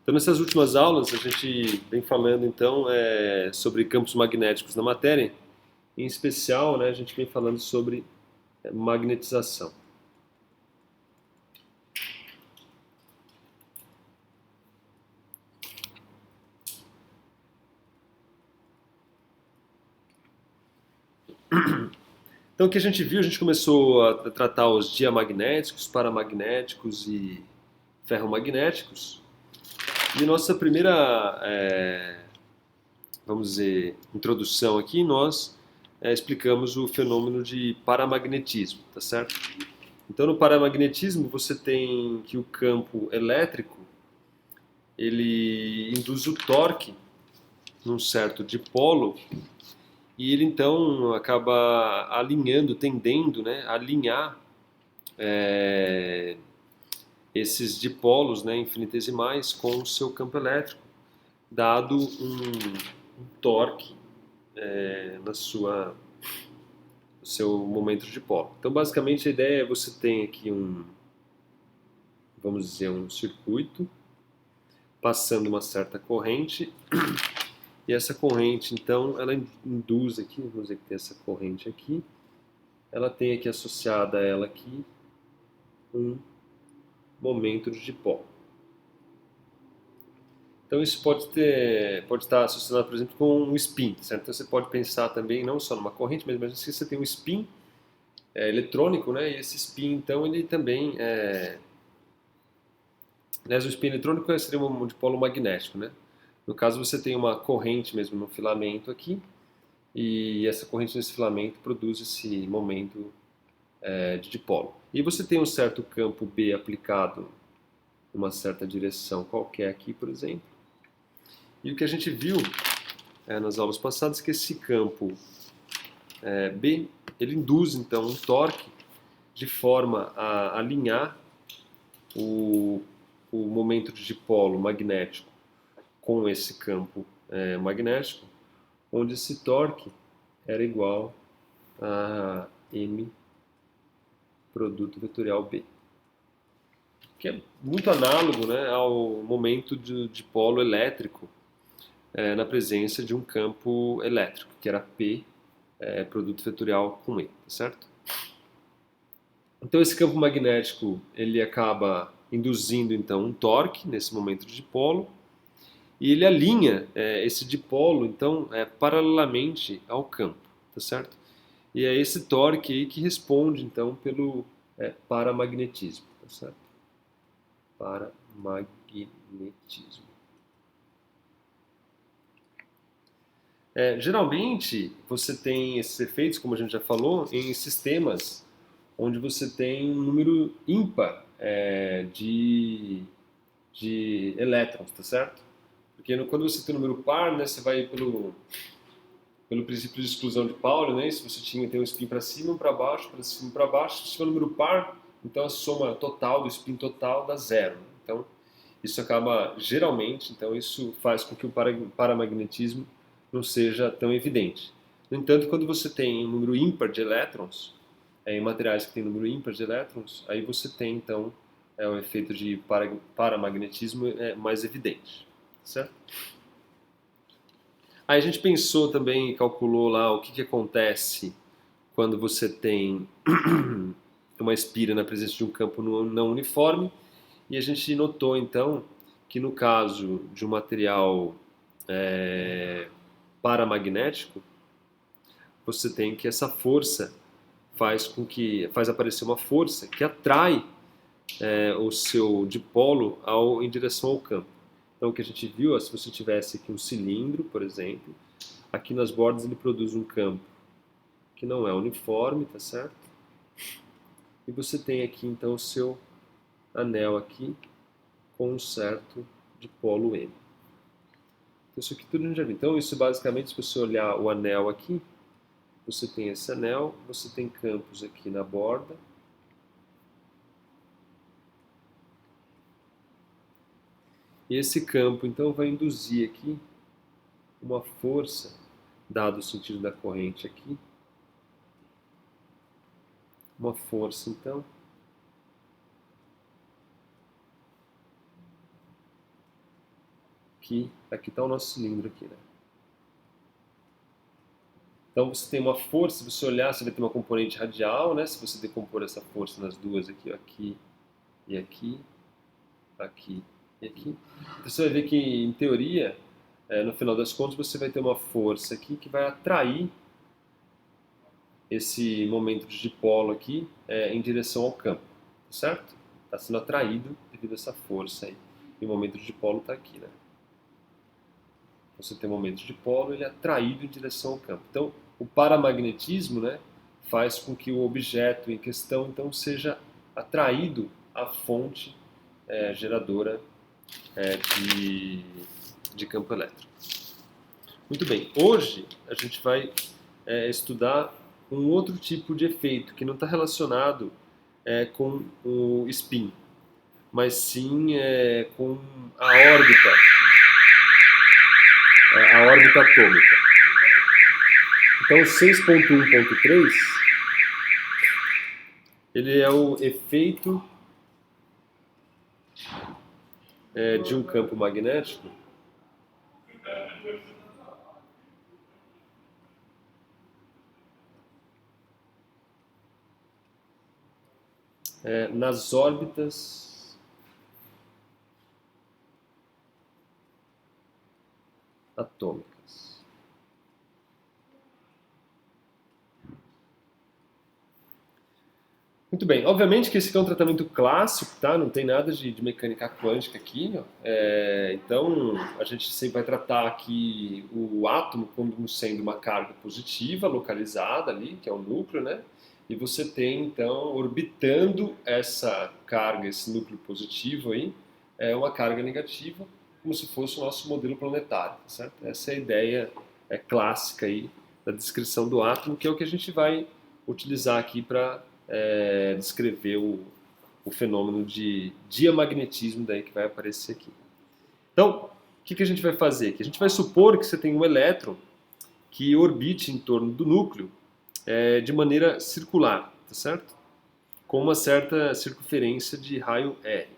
Então, nessas últimas aulas, a gente vem falando, então, sobre campos magnéticos na matéria. Em especial, né, a gente vem falando sobre magnetização. Então, o que a gente viu, a gente começou a tratar os diamagnéticos, paramagnéticos e ferromagnéticos. E nossa primeira, vamos dizer, introdução aqui, nós explicamos o fenômeno de paramagnetismo, tá certo? Então, no paramagnetismo, você tem que o campo elétrico ele induz o torque num certo dipolo e ele então acaba alinhando, tendendo, né, a alinhar é, esses dipolos, né, infinitesimais com o seu campo elétrico, dado um torque no seu momento de dipolo. Então, basicamente, a ideia é você tem aqui vamos dizer, um circuito passando uma certa corrente. E essa corrente, então, ela induz aqui, vamos dizer que tem essa corrente aqui, ela tem aqui associada a ela aqui um momento de dipolo. Então isso pode estar associado, por exemplo, com um spin, certo? Então você pode pensar também não só numa corrente, mas imagina que você tem um spin eletrônico, né? E esse spin, então, ele também aliás, o spin eletrônico seria um dipolo magnético, né? No caso, você tem uma corrente mesmo no filamento aqui, e essa corrente nesse filamento produz esse momento de dipolo. E você tem um certo campo B aplicado numa certa direção qualquer aqui, por exemplo. E o que a gente viu nas aulas passadas é que esse campo B, ele induz então um torque de forma a alinhar o, o momento de dipolo magnético com esse campo magnético, onde esse torque era igual a M produto vetorial B, que é muito análogo, né, ao momento de dipolo elétrico na presença de um campo elétrico, que era P produto vetorial com E, tá certo? Então esse campo magnético ele acaba induzindo então um torque nesse momento de dipolo e ele alinha esse dipolo então paralelamente ao campo, tá certo? E é esse torque aí que responde então pelo paramagnetismo, tá certo? Paramagnetismo. Geralmente você tem esses efeitos, como a gente já falou, em sistemas onde você tem um número ímpar de elétrons, tá certo? Porque quando você tem um número par, né, você vai pelo princípio de exclusão de Pauli, né, se você tem um spin para cima, um para baixo, para cima, para baixo, se for um número par, então a soma total do spin total dá zero. Então isso acaba geralmente, então isso faz com que o paramagnetismo não seja tão evidente. No entanto, quando você tem um número ímpar de elétrons, em materiais que têm número ímpar de elétrons, aí você tem então o efeito de paramagnetismo mais evidente, certo? Aí a gente pensou também, calculou lá o que acontece quando você tem uma espira na presença de um campo não uniforme, e a gente notou então que no caso de um material paramagnético, você tem que essa força faz aparecer uma força que atrai o seu dipolo em direção ao campo. Então o que a gente viu, se você tivesse aqui um cilindro, por exemplo, aqui nas bordas ele produz um campo que não é uniforme, tá certo? E você tem aqui então o seu anel aqui com um certo dipolo M. Então isso aqui tudo a gente já viu. Então isso basicamente, se você olhar o anel aqui, você tem esse anel, você tem campos aqui na borda, e esse campo então vai induzir aqui uma força, dado o sentido da corrente aqui, uma força então aqui está o nosso cilindro aqui, né? Então você tem uma força, se você olhar, você vai ter uma componente radial, né? Se você decompor essa força nas duas aqui, aqui e aqui, aqui e aqui. Então você vai ver que, em teoria, no final das contas, você vai ter uma força aqui que vai atrair esse momento de dipolo aqui em direção ao campo, certo? Está sendo atraído devido a essa força aí. E o momento de dipolo está aqui, né? Você tem um momento de dipolo, ele é atraído em direção ao campo. Então, o paramagnetismo, né, faz com que o objeto em questão então seja atraído à fonte geradora de campo elétrico. Muito bem, hoje a gente vai estudar um outro tipo de efeito que não está relacionado com o spin, mas sim com a órbita atômica. Então, o 6.1.3 ele é o efeito de um campo magnético nas órbitas atômicas. Muito bem, obviamente que esse aqui é um tratamento clássico, tá? Não tem nada de mecânica quântica aqui, ó. Então a gente sempre vai tratar aqui o átomo como sendo uma carga positiva localizada ali, que é o núcleo, né? E você tem então orbitando essa carga, esse núcleo positivo aí, uma carga negativa, como se fosse o nosso modelo planetário, certo? Essa é a ideia clássica aí da descrição do átomo, que é o que a gente vai utilizar aqui para descrever o fenômeno de diamagnetismo daí que vai aparecer aqui. Então, o que a gente vai fazer aqui? A gente vai supor que você tem um elétron que orbite em torno do núcleo de maneira circular, tá certo? Com uma certa circunferência de raio R.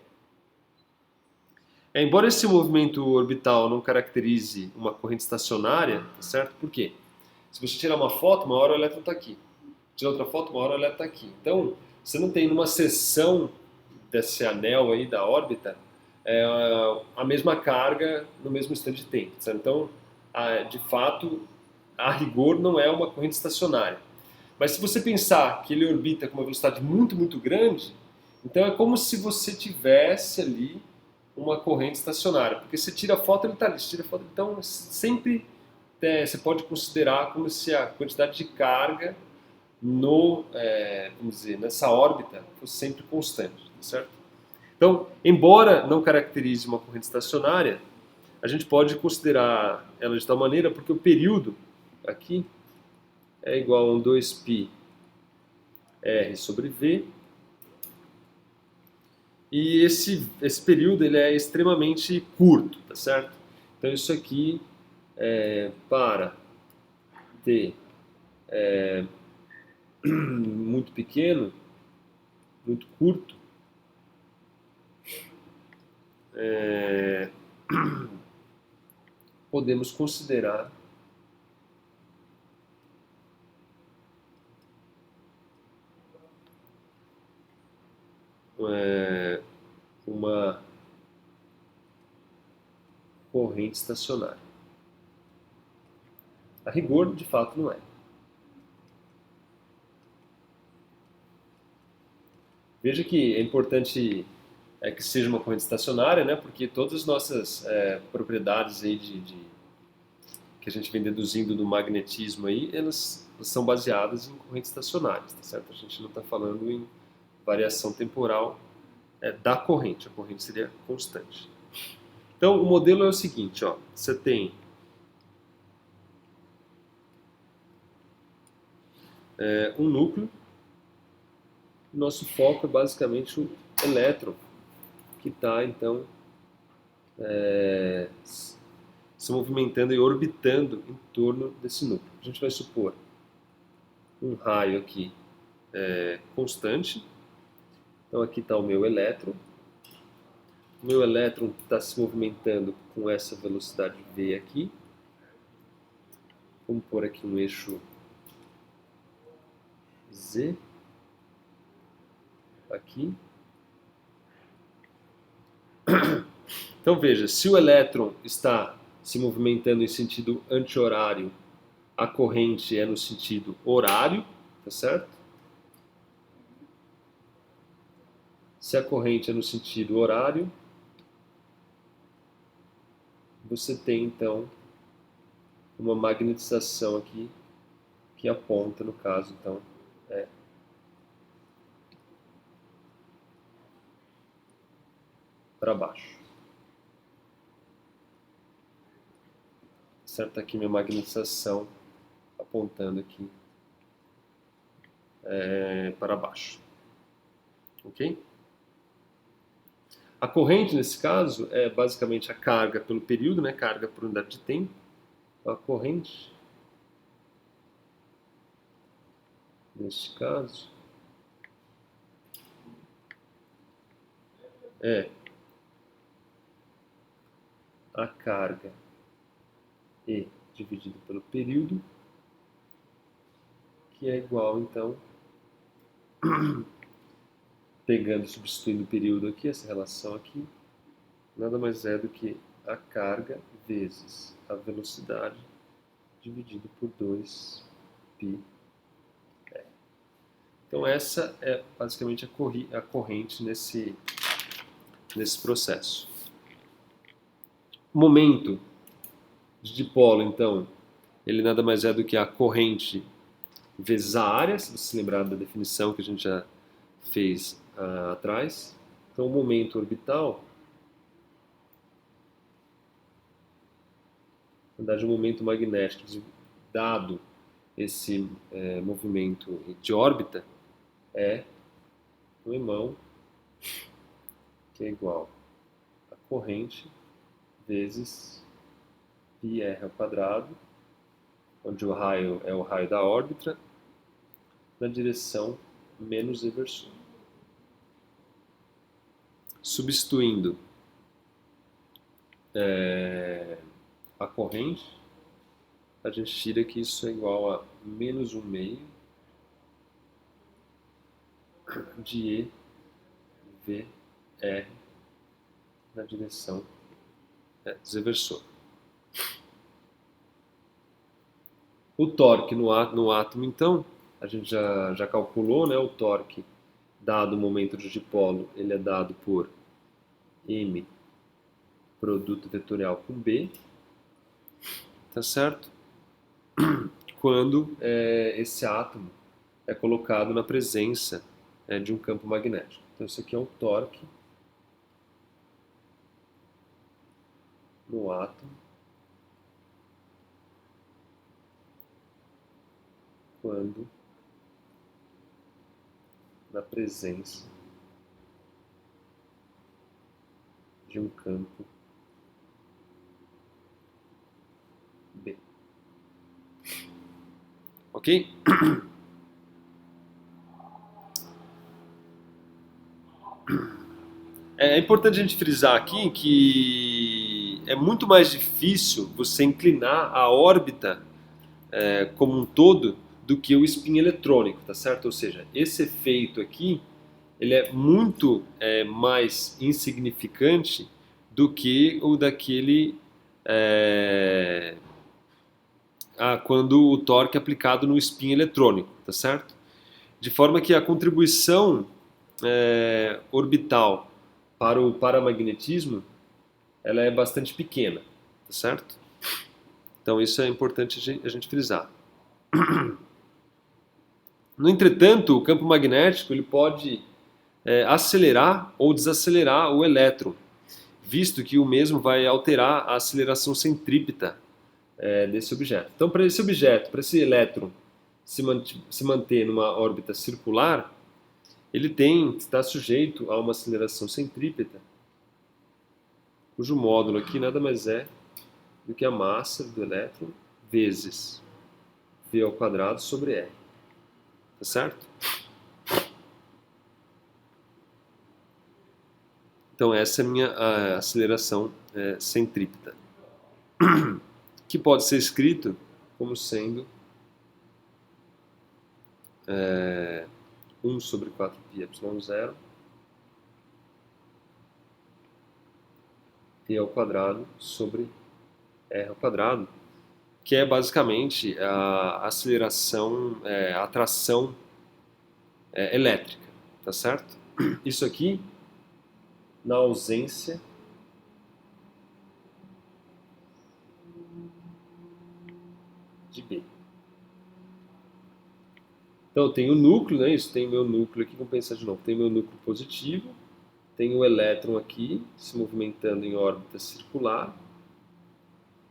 Embora esse movimento orbital não caracterize uma corrente estacionária, tá certo? Por quê? Se você tirar uma foto, uma hora o elétron está aqui. Tira outra foto, uma hora o elétron está aqui. Então, você não tem numa seção desse anel aí da órbita a mesma carga no mesmo instante de tempo. Certo? Então, de fato, a rigor não é uma corrente estacionária. Mas se você pensar que ele orbita com uma velocidade muito, muito grande, então é como se você tivesse ali uma corrente estacionária. Porque você tira a foto, ele está ali. Você tira a foto, então sempre você pode considerar como se a quantidade de carga vamos dizer, nessa órbita fosse sempre constante, certo? Então, embora não caracterize uma corrente estacionária, a gente pode considerar ela de tal maneira porque o período aqui é igual a um 2π R sobre V, e esse período ele é extremamente curto, tá certo? Então isso aqui para t muito pequeno, muito curto, podemos considerar uma corrente estacionária. A rigor, de fato, não é. Veja que é importante que seja uma corrente estacionária, né? Porque todas as nossas propriedades aí que a gente vem deduzindo do magnetismo aí, elas são baseadas em correntes estacionárias, tá certo? A gente não está falando em variação temporal da corrente, a corrente seria constante. Então, o modelo é o seguinte, ó, você tem um núcleo, nosso foco é basicamente o elétron, que está, então, se movimentando e orbitando em torno desse núcleo. A gente vai supor um raio aqui constante. Então aqui está o meu elétron. o meu elétron está se movimentando com essa velocidade v aqui. Vamos pôr aqui um eixo z aqui. Então veja, se o elétron está se movimentando em sentido anti-horário, a corrente é no sentido horário, tá certo? Se a corrente é no sentido horário, você tem então uma magnetização aqui que aponta, no caso, então, para baixo. Certo? Aqui minha magnetização apontando aqui para baixo. Ok? A corrente, nesse caso, é basicamente a carga pelo período, né? Carga por unidade de tempo. A corrente, neste caso, é a carga E dividido pelo período, que é igual, então, pegando e substituindo o período aqui, essa relação aqui, nada mais é do que a carga vezes a velocidade dividido por 2πr. Então essa é basicamente a corrente nesse processo. O momento de dipolo, então, ele nada mais é do que a corrente vezes a área, se você se lembrar da definição que a gente já fez atrás. Então o momento orbital, na verdade o momento magnético, dado esse movimento de órbita, é o imão, que é igual a corrente vezes πr ao quadrado, onde o raio é o raio da órbita, na direção menos eversor. Substituindo a corrente, a gente tira que isso é igual a menos 1/2 de EVR na direção desinversor. O torque no átomo, então, a gente já calculou, né? O torque dado o momento de dipolo, ele é dado por M produto vetorial com B, tá certo? Quando esse átomo é colocado na presença de um campo magnético. Então isso aqui é o torque no átomo quando na presença de um campo B. Ok? É importante a gente frisar aqui que é muito mais difícil você inclinar a órbita como um todo do que o spin eletrônico, tá certo? Ou seja, esse efeito aqui ele é muito mais insignificante do que o daquele quando o torque é aplicado no spin eletrônico, tá certo? De forma que a contribuição orbital para o paramagnetismo ela é bastante pequena, tá certo? Então isso é importante a gente frisar. No entretanto, o campo magnético ele pode acelerar ou desacelerar o elétron, visto que o mesmo vai alterar a aceleração centrípeta desse objeto. Então, para esse objeto, para esse elétron se manter numa órbita circular, ele está sujeito a uma aceleração centrípeta, cujo módulo aqui nada mais é do que a massa do elétron vezes v ao quadrado sobre r. Tá certo? Então essa é a minha aceleração centrípeta, que pode ser escrito como sendo 1 sobre 4πε0 e ao quadrado sobre r ao quadrado, que é basicamente a aceleração, a atração elétrica, tá certo? Isso aqui na ausência de B. Então eu tenho o núcleo, né? Isso tem o meu núcleo aqui, vamos pensar de novo. Tem o meu núcleo positivo, tem o elétron aqui se movimentando em órbita circular.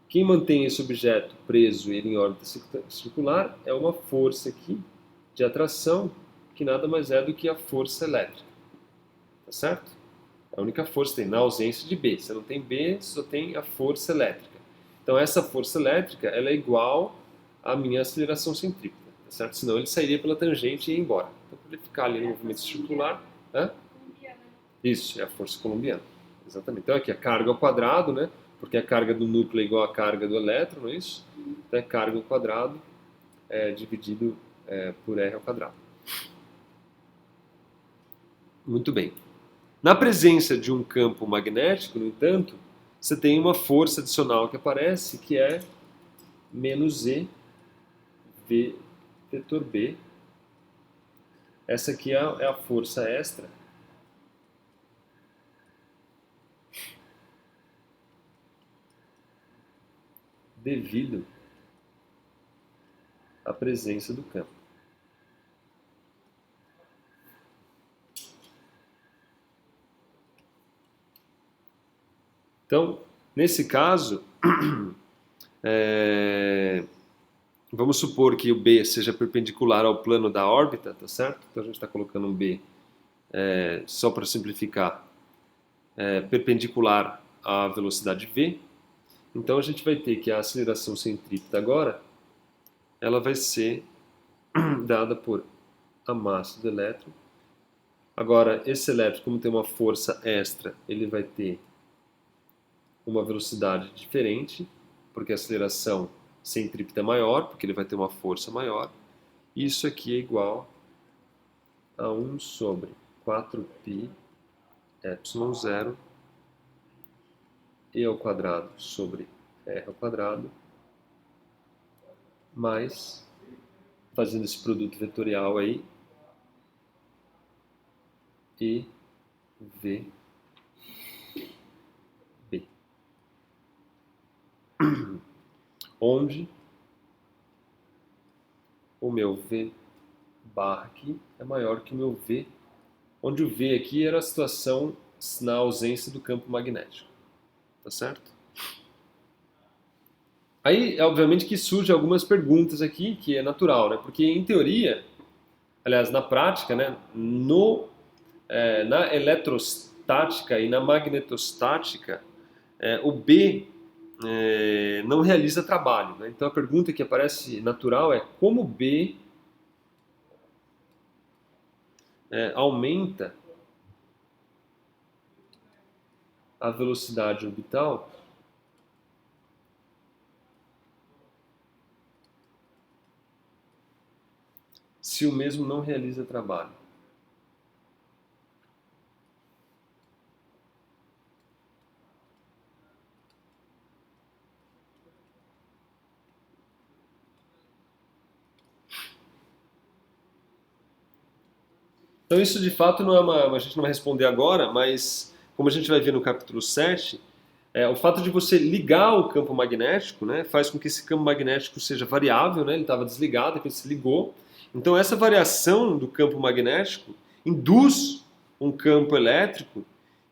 Quem mantém esse objeto preso ele em órbita circular é uma força aqui de atração, que nada mais é do que a força elétrica. Tá certo? É a única força que tem na ausência de B. Se não tem B, só tem a força elétrica. Então essa força elétrica ela é igual à minha aceleração centrípeta. Tá certo? Senão ele sairia pela tangente e ia embora. Então para ele ficar ali no movimento circular... Isso, é a força colombiana. Exatamente. Então aqui a carga ao quadrado, né? Porque a carga do núcleo é igual à carga do elétron, não é isso? Então é carga ao quadrado dividido por r ao quadrado. Muito bem. Na presença de um campo magnético, no entanto, você tem uma força adicional que aparece, que é menos E V vetor B. Essa aqui é a força extra devido à presença do campo. Então, nesse caso, vamos supor que o B seja perpendicular ao plano da órbita, tá certo? Então a gente está colocando um B, só para simplificar, perpendicular à velocidade v. Então a gente vai ter que a aceleração centrípeta agora, ela vai ser dada por a massa do elétron. Agora, esse elétron, como tem uma força extra, ele vai ter uma velocidade diferente, porque a aceleração centrípeta é maior, porque ele vai ter uma força maior. Isso aqui é igual a 1 sobre 4π ε0 e ao quadrado sobre r ao quadrado, mais, fazendo esse produto vetorial aí, e v b, onde o meu v barra aqui é maior que o meu v, onde o v aqui era a situação na ausência do campo magnético, tá certo? Aí, obviamente que surgem algumas perguntas aqui, que é natural, né? Porque em teoria, aliás, na prática, né, na eletrostática e na magnetostática, o B não realiza trabalho, né? Então a pergunta que aparece natural é como o B aumenta a velocidade orbital se o mesmo não realiza trabalho. Então isso de fato não é a gente não vai responder agora, mas como a gente vai ver no capítulo 7, o fato de você ligar o campo magnético, né, faz com que esse campo magnético seja variável, né, ele estava desligado, depois se ligou. Então essa variação do campo magnético induz um campo elétrico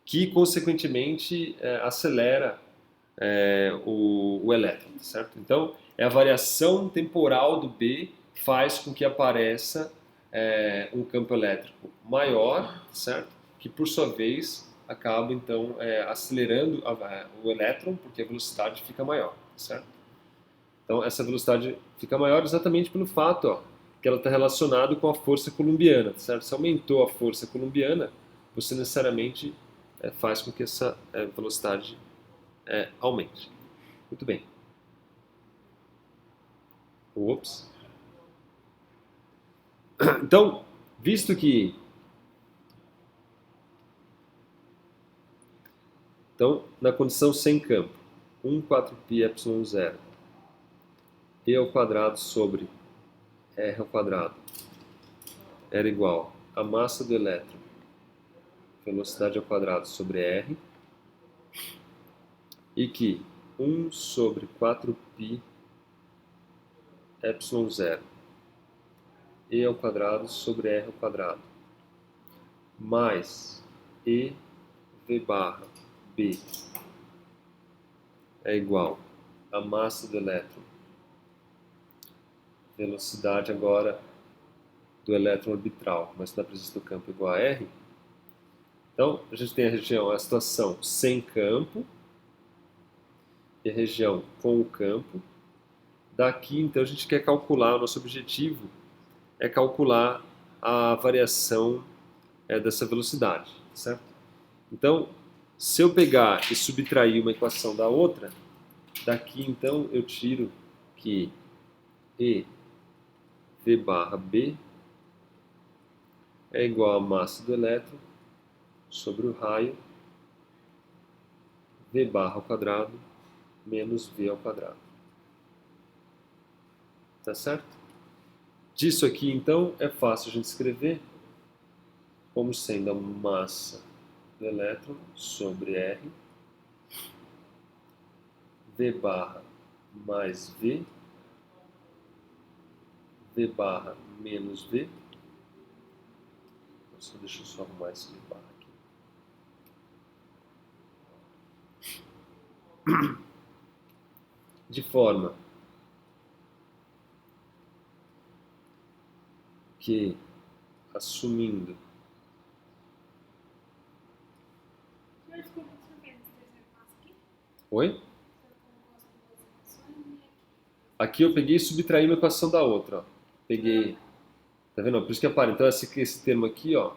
que consequentemente acelera o elétron, certo? Então a variação temporal do B faz com que apareça um campo elétrico maior, certo? Que por sua vez acaba então acelerando o elétron, porque a velocidade fica maior, certo? Então essa velocidade fica maior exatamente pelo fato que ela está relacionada com a força coulombiana, certo? Se aumentou a força coulombiana, você necessariamente faz com que essa velocidade aumente. Muito bem. Ops. Então, visto que... Então, na condição sem campo, 1 4π epsilon 0, e ao quadrado sobre r ao quadrado era igual a massa do elétron, velocidade ao quadrado sobre r, e que 1 sobre 4π epsilon 0 e ao quadrado sobre r ao quadrado mais e v barra b é igual a massa do elétron, velocidade agora do elétron orbital, mas na presença do campo igual a r. Então, a gente tem a situação sem campo e a região com o campo. Daqui, então, a gente quer calcular, o nosso objetivo é calcular a variação dessa velocidade, certo? Então, se eu pegar e subtrair uma equação da outra, daqui, então, eu tiro que E V barra B é igual a massa do elétron sobre o raio V barra ao quadrado menos V ao quadrado. Tá certo? Disso aqui, então, é fácil a gente escrever como sendo a massa do elétron sobre R, V barra mais V, V barra menos V. Só deixa eu só arrumar esse V barra aqui. De forma que, assumindo... Oi? Aqui eu peguei e subtraí uma equação da outra. Ó. Peguei... Tá vendo? Por isso que aparece. Então esse termo aqui, ó,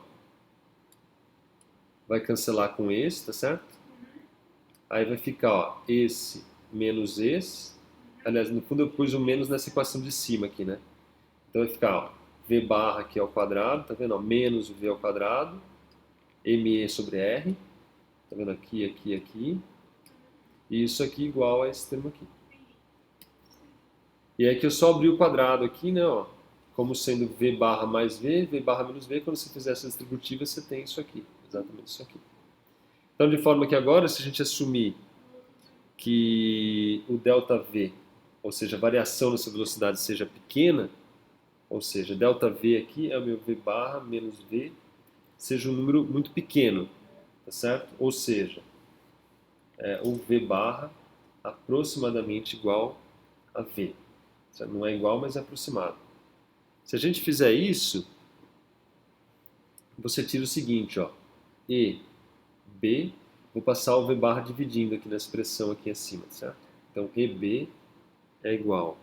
vai cancelar com esse, tá certo? Aí vai ficar, ó, esse menos esse. Aliás, no fundo eu pus o menos nessa equação de cima aqui, né? Então vai ficar, ó, V barra aqui ao quadrado, tá vendo? Ó, menos o V ao quadrado, ME sobre R. Tá vendo? Aqui, aqui, aqui. E isso aqui igual a esse termo aqui. E aí que eu só abri o quadrado aqui, né, ó, como sendo V barra mais V, V barra menos V. Quando você fizer essa distributiva, você tem isso aqui, exatamente isso aqui. Então, de forma que agora, se a gente assumir que o ΔV, ou seja, a variação nessa velocidade seja pequena, ou seja, ΔV aqui é o meu V barra menos V, seja um número muito pequeno, tá certo? Ou seja, o V barra aproximadamente igual a V. Não é igual, mas é aproximado. Se a gente fizer isso, você tira o seguinte, ó, E, B, vou passar o V barra dividindo aqui na expressão aqui acima, certo? Então, EB é igual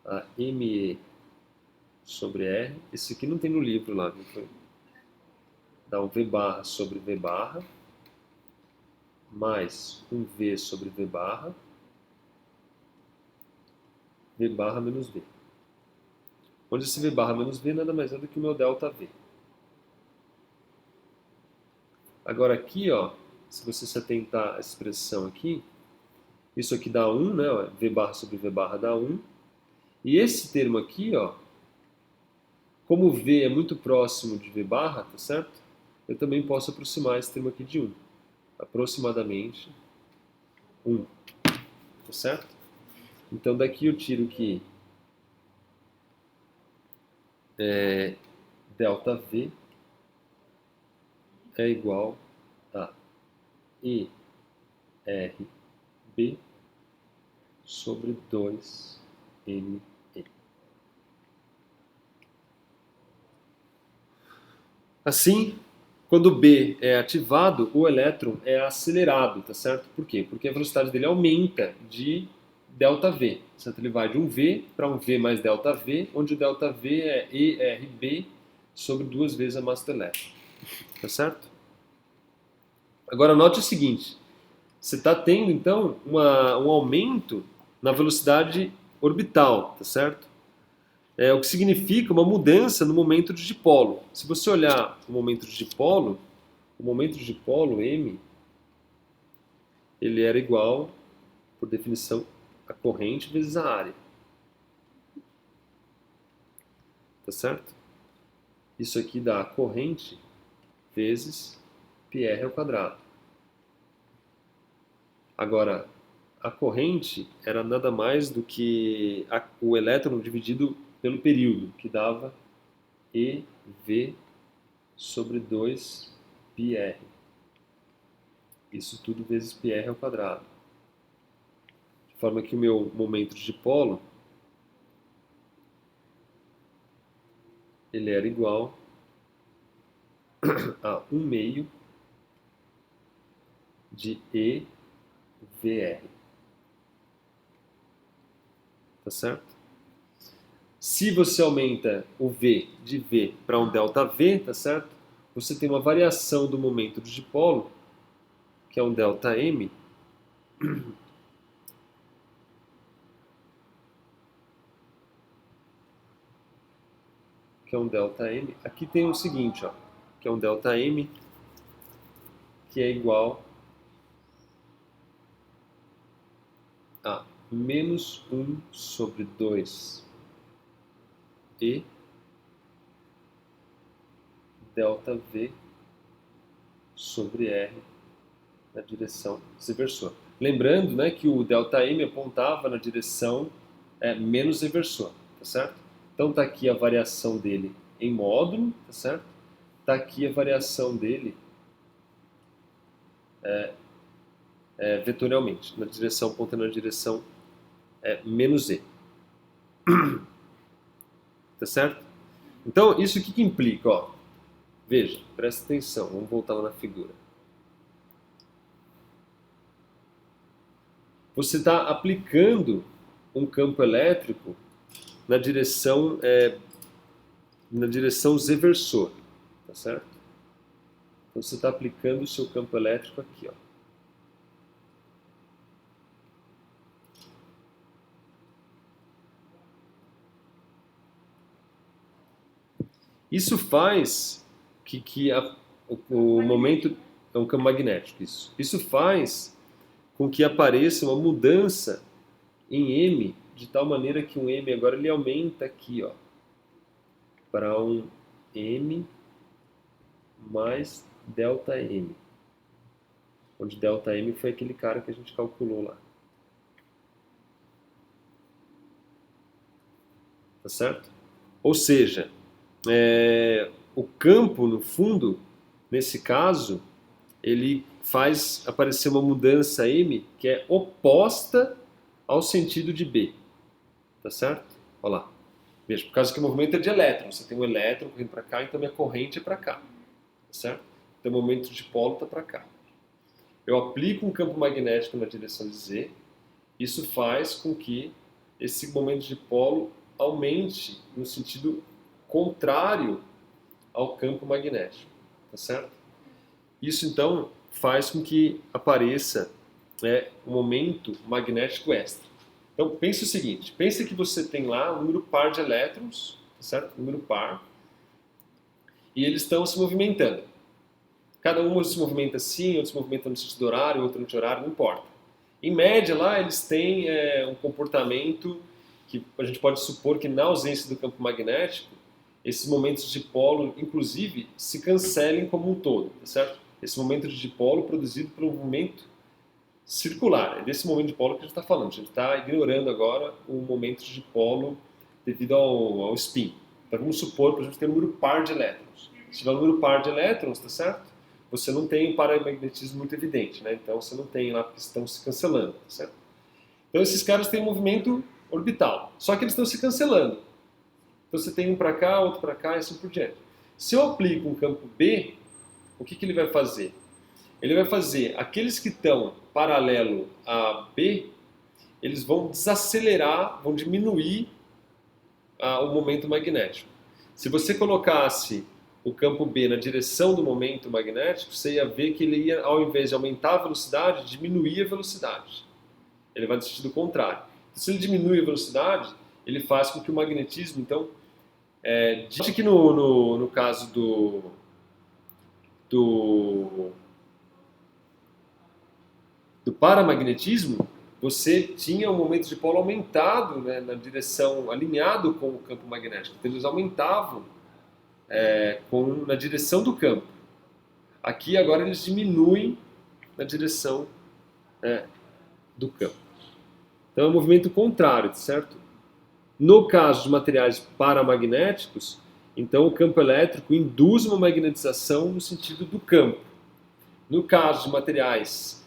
a ME sobre R. Esse aqui não tem no livro lá, viu? Dá um V barra sobre V barra, mais um V sobre V barra menos V. Onde esse V barra menos V nada mais é do que o meu ΔV. Agora aqui, ó, se você se atentar à expressão aqui, isso aqui dá 1, né? Ó, V barra sobre V barra dá 1. E esse termo aqui, ó, como V é muito próximo de V barra, tá certo? Eu também posso aproximar esse termo aqui de 1. Aproximadamente 1. Tá certo? Então daqui eu tiro que ΔV é igual a ERB sobre 2ME. Assim, quando B é ativado, o elétron é acelerado, tá certo? Por quê? Porque a velocidade dele aumenta de ΔV, certo? Ele vai de um V para um V mais ΔV, onde o ΔV é ERB sobre 2 vezes a massa do elétron, tá certo? Agora note o seguinte, você está tendo então um aumento na velocidade orbital, tá certo? O que significa uma mudança no momento de dipolo. Se você olhar o momento de dipolo m, ele era igual, por definição, a corrente vezes a área. Tá certo? Isso aqui dá a corrente vezes πr ao quadrado. Agora, a corrente era nada mais do que o elétron dividido pelo período, que dava EV sobre 2πr. Isso tudo vezes πr ao quadrado. De forma que o meu momento de dipolo ele era igual a 1 meio de EVR. Tá certo? Se você aumenta o V de V para um ΔV, tá certo? Você tem uma variação do momento de dipolo, que é um ΔM, que é um ΔM. Aqui tem o seguinte, ó, que é um ΔM, que é igual a menos 1 sobre 2 E ΔV sobre R na direção reversor. Lembrando, né, que o ΔM apontava na direção menos reversor, tá certo? Então tá aqui a variação dele em módulo, tá certo? Tá aqui a variação dele vetorialmente, na direção, apontando na direção menos E. Tá certo? Então, isso o que implica? Ó, veja, presta atenção, vamos voltar lá na figura. Você está aplicando um campo elétrico na direção reversor, tá certo? Então você está aplicando o seu campo elétrico aqui, ó. Isso faz o momento é um campo magnético. Isso faz com que apareça uma mudança em M de tal maneira que um M agora ele aumenta aqui, ó, para um M mais ΔM, onde ΔM foi aquele cara que a gente calculou lá. Tá certo? Ou seja, o campo, no fundo, nesse caso, ele faz aparecer uma mudança M que é oposta ao sentido de B. Tá certo? Olha lá. Veja, por causa que o movimento é de elétrons. Você tem um elétron correndo para cá, então minha corrente é para cá. Tá certo? Então o momento de polo está para cá. Eu aplico um campo magnético na direção de Z. Isso faz com que esse momento de polo aumente no sentido contrário ao campo magnético, tá certo? Isso então faz com que apareça um momento magnético extra. Então pense o seguinte, pense que você tem lá um número par de elétrons, tá certo? Um número par, e eles estão se movimentando. Cada um se movimenta assim, outro se movimenta no sentido horário, outro no anti-horário, não importa. Em média lá eles têm um comportamento que a gente pode supor que na ausência do campo magnético, esses momentos de dipolo, inclusive, se cancelem como um todo, tá certo? Esse momento de dipolo produzido por um movimento circular. É desse momento de dipolo que a gente está falando. A gente está ignorando agora o momento de dipolo devido ao spin. Então vamos supor, por exemplo, que tem um número par de elétrons. Se tiver um número par de elétrons, tá certo? Você não tem um paramagnetismo muito evidente, né? Então você não tem lá porque estão se cancelando, tá certo? Então esses caras têm um movimento orbital, só que eles estão se cancelando. Então você tem um para cá, outro para cá e assim por diante. Se eu aplico um campo B, o que ele vai fazer? Ele vai fazer aqueles que estão paralelo a B, eles vão desacelerar, vão diminuir o momento magnético. Se você colocasse o campo B na direção do momento magnético, você ia ver que ele ia, ao invés de aumentar a velocidade, diminuir a velocidade. Ele vai no sentido contrário. Se ele diminui a velocidade, ele faz com que o magnetismo, então, diz que no caso do paramagnetismo, você tinha um momento de polo aumentado, né, na direção, alinhado com o campo magnético. Então, eles aumentavam na direção do campo. Aqui, agora, eles diminuem na direção do campo. Então, é um movimento contrário, certo? No caso de materiais paramagnéticos, então o campo elétrico induz uma magnetização no sentido do campo. No caso de materiais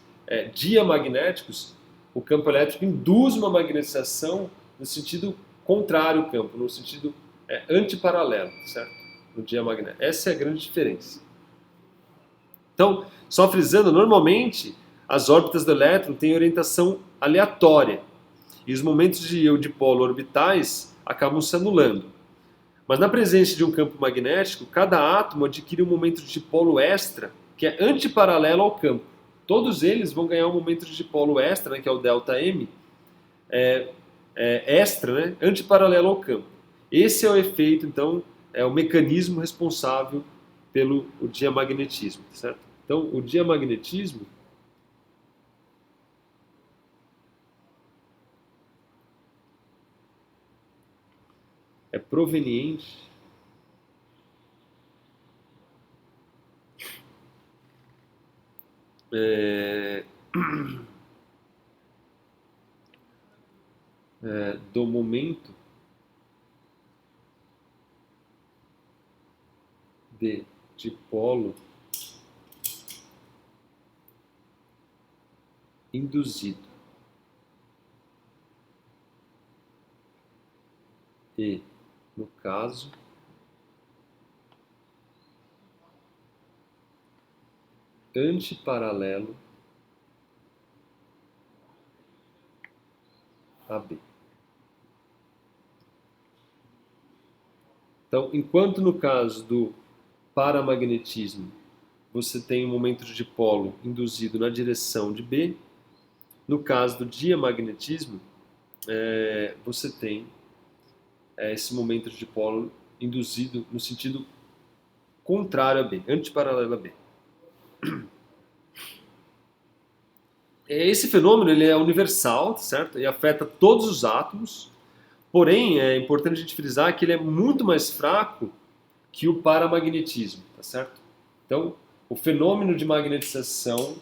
diamagnéticos, o campo elétrico induz uma magnetização no sentido contrário ao campo, no sentido antiparalelo, certo? No diamagnético. Essa é a grande diferença. Então, só frisando, normalmente as órbitas do elétron têm orientação aleatória e os momentos de dipolo orbitais acabam se anulando. Mas na presença de um campo magnético, cada átomo adquire um momento de dipolo extra que é antiparalelo ao campo. Todos eles vão ganhar um momento de dipolo extra, né, que é o ΔM, extra, né, antiparalelo ao campo. Esse é o efeito, então, é o mecanismo responsável pelo diamagnetismo, certo? Então, o diamagnetismo é proveniente do momento de dipolo induzido e, no caso, antiparalelo a B. Então, enquanto no caso do paramagnetismo você tem um momento de dipolo induzido na direção de B, no caso do diamagnetismo você tem esse momento de dipolo induzido no sentido contrário a B, antiparalelo a B. Esse fenômeno ele é universal, certo? E afeta todos os átomos, porém é importante a gente frisar que ele é muito mais fraco que o paramagnetismo, tá certo? Então, o fenômeno de magnetização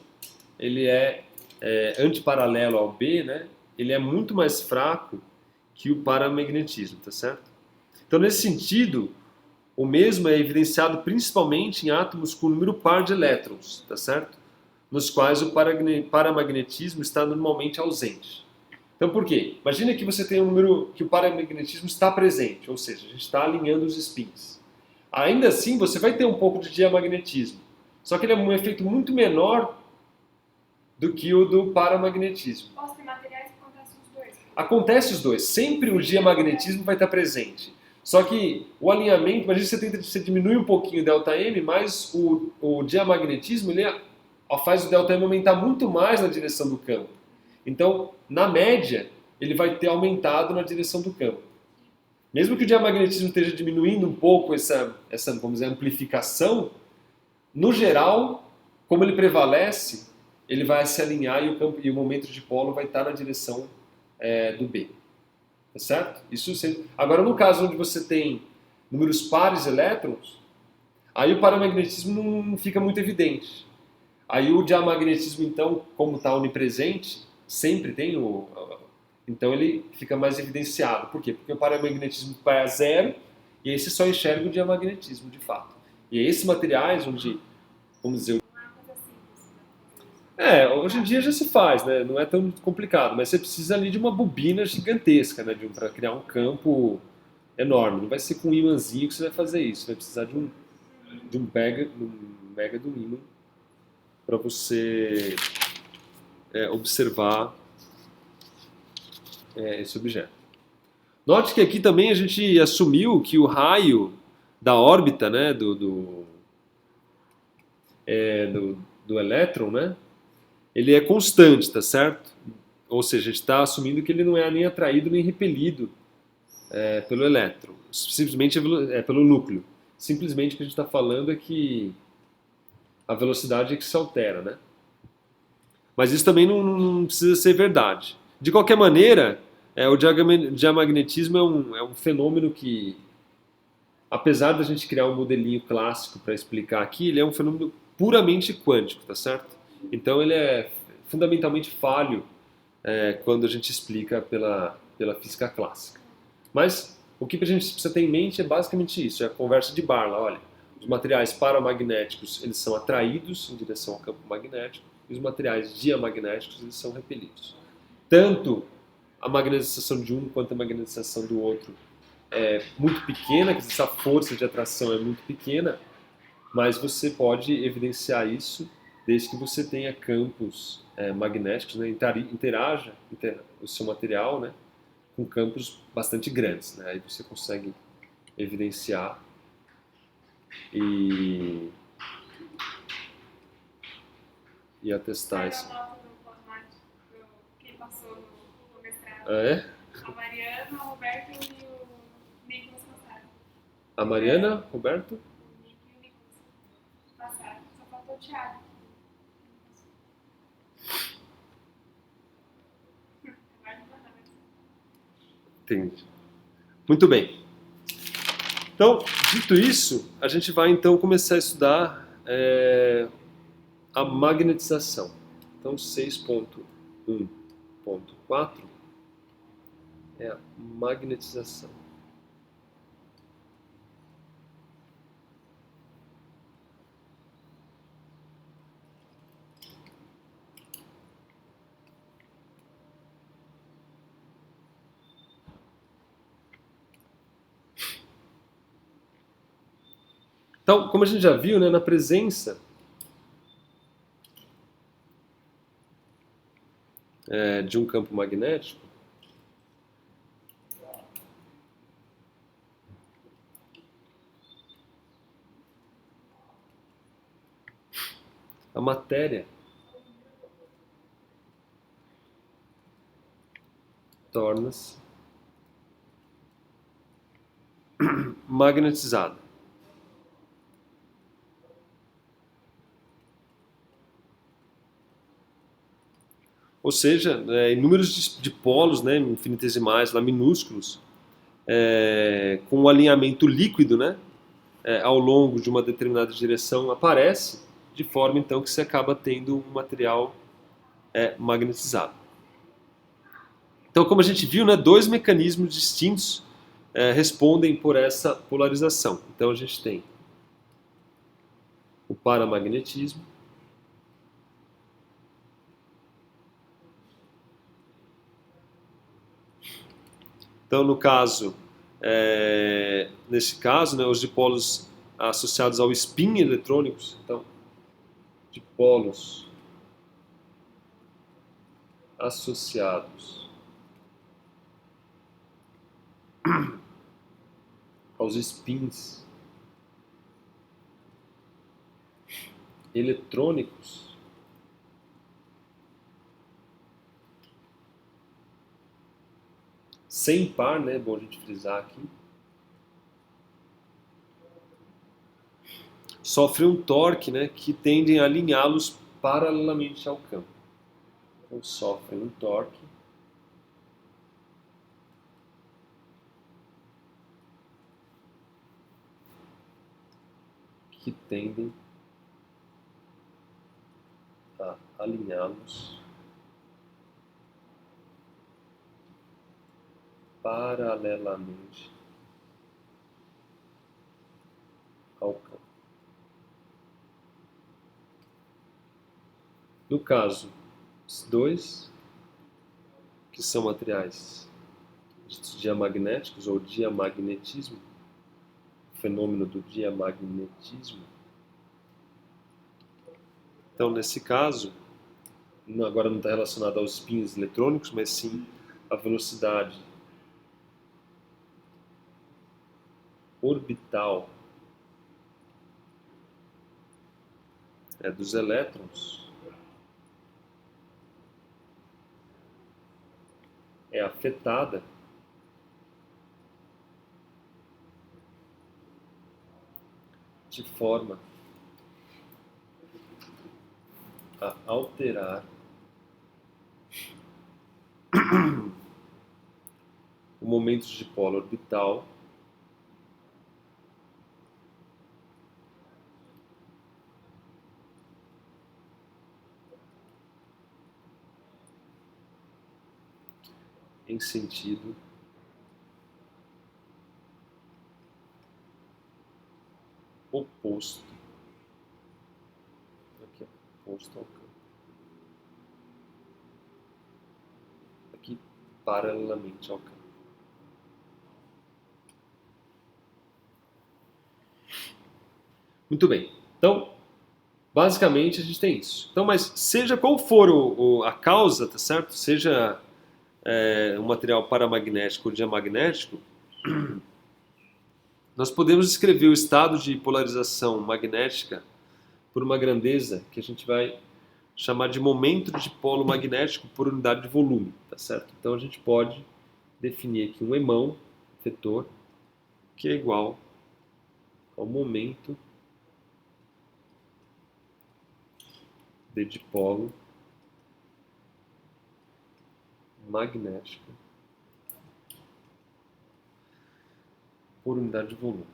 ele é antiparalelo ao B, né? Ele é muito mais fraco que o paramagnetismo, tá certo? Então, nesse sentido, o mesmo é evidenciado principalmente em átomos com número par de elétrons, tá certo? Nos quais o paramagnetismo está normalmente ausente. Então, por quê? Imagina que você tem um número que o paramagnetismo está presente, ou seja, a gente está alinhando os spins. Ainda assim, você vai ter um pouco de diamagnetismo, só que ele é um efeito muito menor do que o do paramagnetismo. Tem materiais que acontecem os dois. Acontece os dois, sempre o diamagnetismo vai estar presente. Só que o alinhamento, imagina que você diminui um pouquinho o ΔM, mas o diamagnetismo ele faz o ΔM aumentar muito mais na direção do campo. Então, na média, ele vai ter aumentado na direção do campo. Mesmo que o diamagnetismo esteja diminuindo um pouco essa vamos dizer, amplificação, no geral, como ele prevalece, ele vai se alinhar e o momento de dipolo vai estar na direção do B. Tá certo? Agora, no caso onde você tem números pares de elétrons, aí o paramagnetismo não fica muito evidente. Aí o diamagnetismo, então, como está onipresente, sempre tem então ele fica mais evidenciado. Por quê? Porque o paramagnetismo vai a zero e aí você só enxerga o diamagnetismo, de fato. E é esses materiais onde, vamos dizer... hoje em dia já se faz, né? Não é tão complicado, mas você precisa ali de uma bobina gigantesca, né? Para criar um campo enorme. Não vai ser com um imãzinho que você vai fazer isso. Vai precisar de um mega de um ímã para você observar esse objeto. Note que aqui também a gente assumiu que o raio da órbita, né, do elétron, né, ele é constante, tá certo? Ou seja, a gente está assumindo que ele não é nem atraído nem repelido pelo elétron, simplesmente pelo núcleo. Simplesmente o que a gente está falando é que a velocidade é que se altera, né? Mas isso também não precisa ser verdade. De qualquer maneira, o diamagnetismo é um fenômeno que, apesar da gente criar um modelinho clássico para explicar aqui, ele é um fenômeno puramente quântico, tá certo? Então ele é fundamentalmente falho quando a gente explica pela física clássica. Mas o que a gente precisa ter em mente é basicamente isso, é a conversa de Barla. Olha, os materiais paramagnéticos eles são atraídos em direção ao campo magnético e os materiais diamagnéticos eles são repelidos. Tanto a magnetização de um quanto a magnetização do outro é muito pequena, que essa força de atração é muito pequena, mas você pode evidenciar isso desde que você tenha campos magnéticos, né, interaja o seu material, né, com campos bastante grandes, né, aí você consegue evidenciar e atestar isso. Quem passou no mestrado. É? A Mariana, o Roberto e o Nicolas passaram. A Mariana, Roberto? O Nick e o Nicolas passaram. Só faltou o Thiago. Entendi. Muito bem. Então, dito isso, a gente vai então começar a estudar a magnetização. Então, 6.1.4 é a magnetização. Então, como a gente já viu, né, na presença de um campo magnético, a matéria torna-se magnetizada. Ou seja, em números de polos, né, infinitesimais, lá minúsculos, com um alinhamento líquido, né, ao longo de uma determinada direção, aparece de forma então que você acaba tendo um material magnetizado. Então, como a gente viu, né, dois mecanismos distintos respondem por essa polarização. Então, a gente tem o paramagnetismo, então, no caso, nesse caso, né, os dipolos associados ao spin eletrônicos, então, dipolos associados aos spins eletrônicos sem par, né, bom a gente frisar aqui, sofrem um torque, né, que tendem a alinhá-los paralelamente ao campo. Então sofrem um torque que tendem a alinhá-los paralelamente ao campo. No caso, os dois, que são materiais diamagnéticos ou diamagnetismo, o fenômeno do diamagnetismo. Então, nesse caso, agora não está relacionado aos spins eletrônicos, mas sim à velocidade orbital dos elétrons é afetada de forma a alterar o momento de dipolo orbital em sentido oposto. Aqui é oposto ao campo. Aqui paralelamente ao campo. Muito bem. Então, basicamente a gente tem isso. Então, mas seja qual for a causa, tá certo? Seja um material paramagnético ou diamagnético, nós podemos descrever o estado de polarização magnética por uma grandeza que a gente vai chamar de momento de dipolo magnético por unidade de volume, tá certo? Então a gente pode definir aqui um emão, vetor, que é igual ao momento de dipolo magnético por unidade de volume.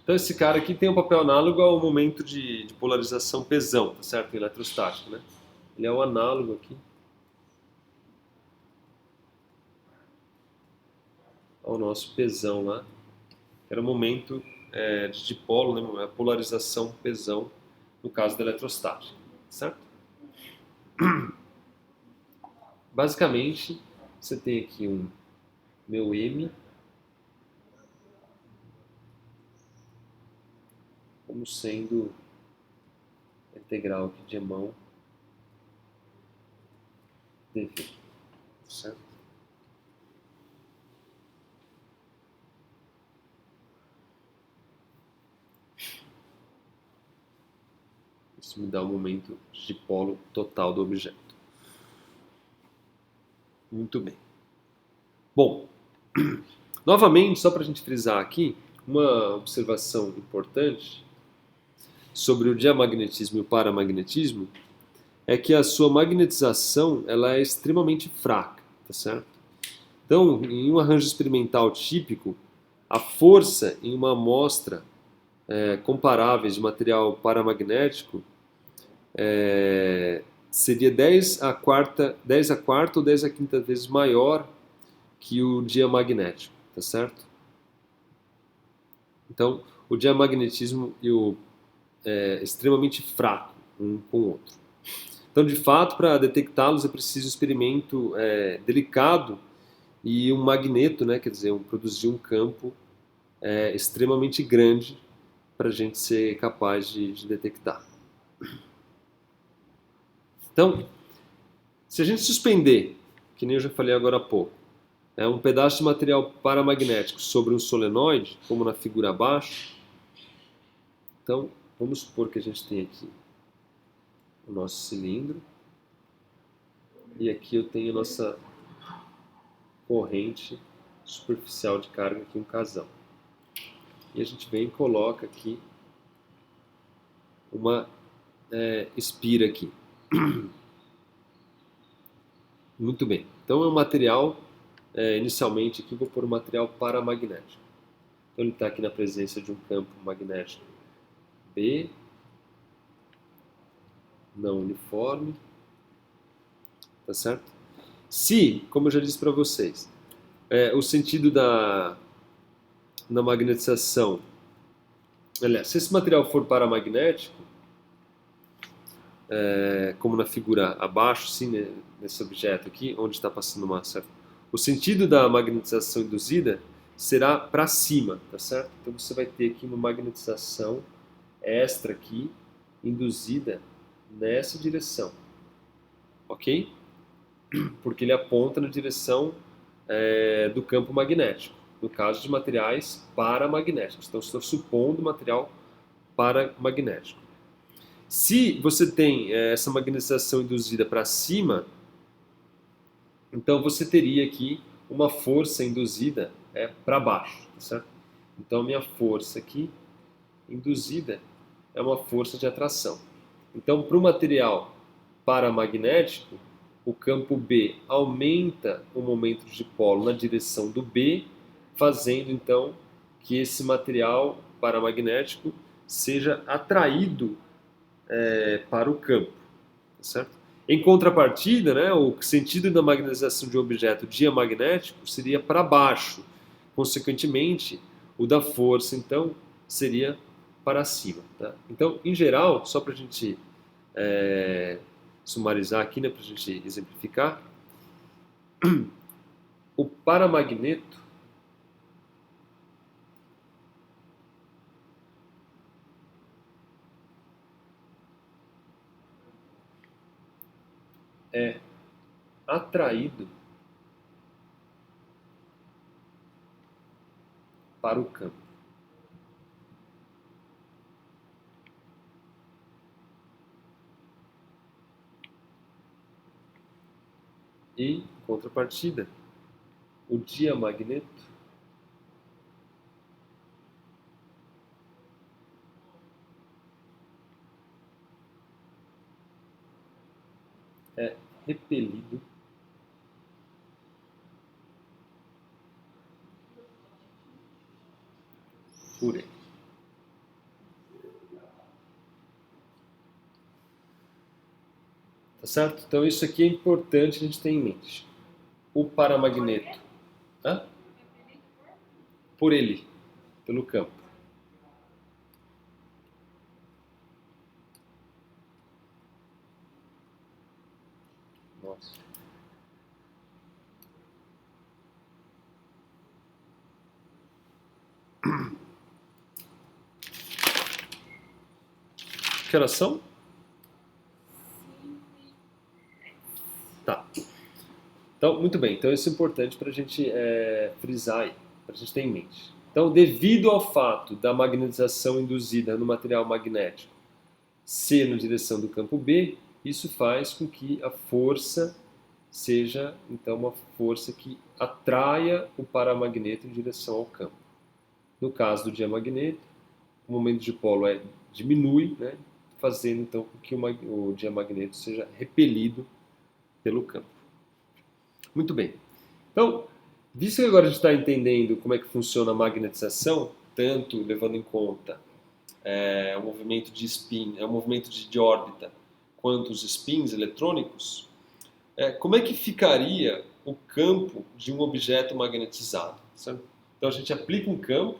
Então esse cara aqui tem um papel análogo ao momento de polarização pesão, tá certo? Eletrostático, né? Ele é o análogo aqui ao nosso pesão lá, que era o momento de dipolo, né? A polarização pesão no caso da eletrostática, certo? Basicamente, você tem aqui um meu M como sendo a integral aqui de emão dV, certo? Isso me dá o momento de dipolo total do objeto. Muito bem. Bom, novamente, só para a gente frisar aqui, uma observação importante sobre o diamagnetismo e o paramagnetismo é que a sua magnetização ela é extremamente fraca, tá certo? Então, em um arranjo experimental típico, a força em uma amostra comparáveis de material paramagnético seria 10 a quarta ou 10 a quinta vezes maior que o diamagnético, tá certo? Então, o diamagnetismo é extremamente fraco um com o outro. Então, de fato, para detectá-los é preciso um experimento delicado e um magneto, né, quer dizer, produzir um campo extremamente grande para a gente ser capaz de detectar. Então, se a gente suspender, que nem eu já falei agora há pouco, um pedaço de material paramagnético sobre um solenoide, como na figura abaixo, então vamos supor que a gente tem aqui o nosso cilindro e aqui eu tenho a nossa corrente superficial de carga, aqui um casão. E a gente vem e coloca aqui uma espira aqui. Muito bem. Então é um material, inicialmente aqui vou pôr um material paramagnético. Então ele está aqui na presença de um campo magnético B, não uniforme, tá certo? Se, como eu já disse para vocês, o sentido da magnetização, aliás, se esse material for paramagnético, como na figura abaixo, sim, né, nesse objeto aqui, onde está passando uma certa... O sentido da magnetização induzida será para cima, tá certo? Então você vai ter aqui uma magnetização extra aqui, induzida nessa direção, ok? porque ele aponta na direção do campo magnético, no caso de materiais paramagnéticos. Então, estou supondo material paramagnético. Se você tem essa magnetização induzida para cima, então você teria aqui uma força induzida para baixo, tá certo? Então, minha força aqui induzida é uma força de atração. Então, para o material paramagnético, o campo B aumenta o momento de dipolo na direção do B, fazendo então que esse material paramagnético seja atraído para o campo, tá certo? Em contrapartida, né, o sentido da magnetização de um objeto diamagnético seria para baixo. Consequentemente, o da força, então, seria para cima. Tá? Então, em geral, só para a gente sumarizar aqui, né, para a gente exemplificar, o paramagneto é atraído para o campo. E, em contrapartida, o diamagneto é repelido por ele. Tá certo? Então isso aqui é importante a gente ter em mente. O paramagneto, hã? Por ele, pelo campo. Nossa. Que horas são? Tá. Então, muito bem. Então, isso é importante para a gente frisar aí, para a gente ter em mente. Então, devido ao fato da magnetização induzida no material magnético ser na direção do campo B, isso faz com que a força seja, então, uma força que atraia o paramagneto em direção ao campo. No caso do diamagneto, o momento de dipolo diminui, né, fazendo então com que o diamagneto seja repelido pelo campo. Muito bem. Então, visto que agora a gente está entendendo como é que funciona a magnetização, tanto levando em conta o movimento de spin, o movimento de órbita, quanto os spins eletrônicos, como é que ficaria o campo de um objeto magnetizado? Certo? Então a gente aplica um campo,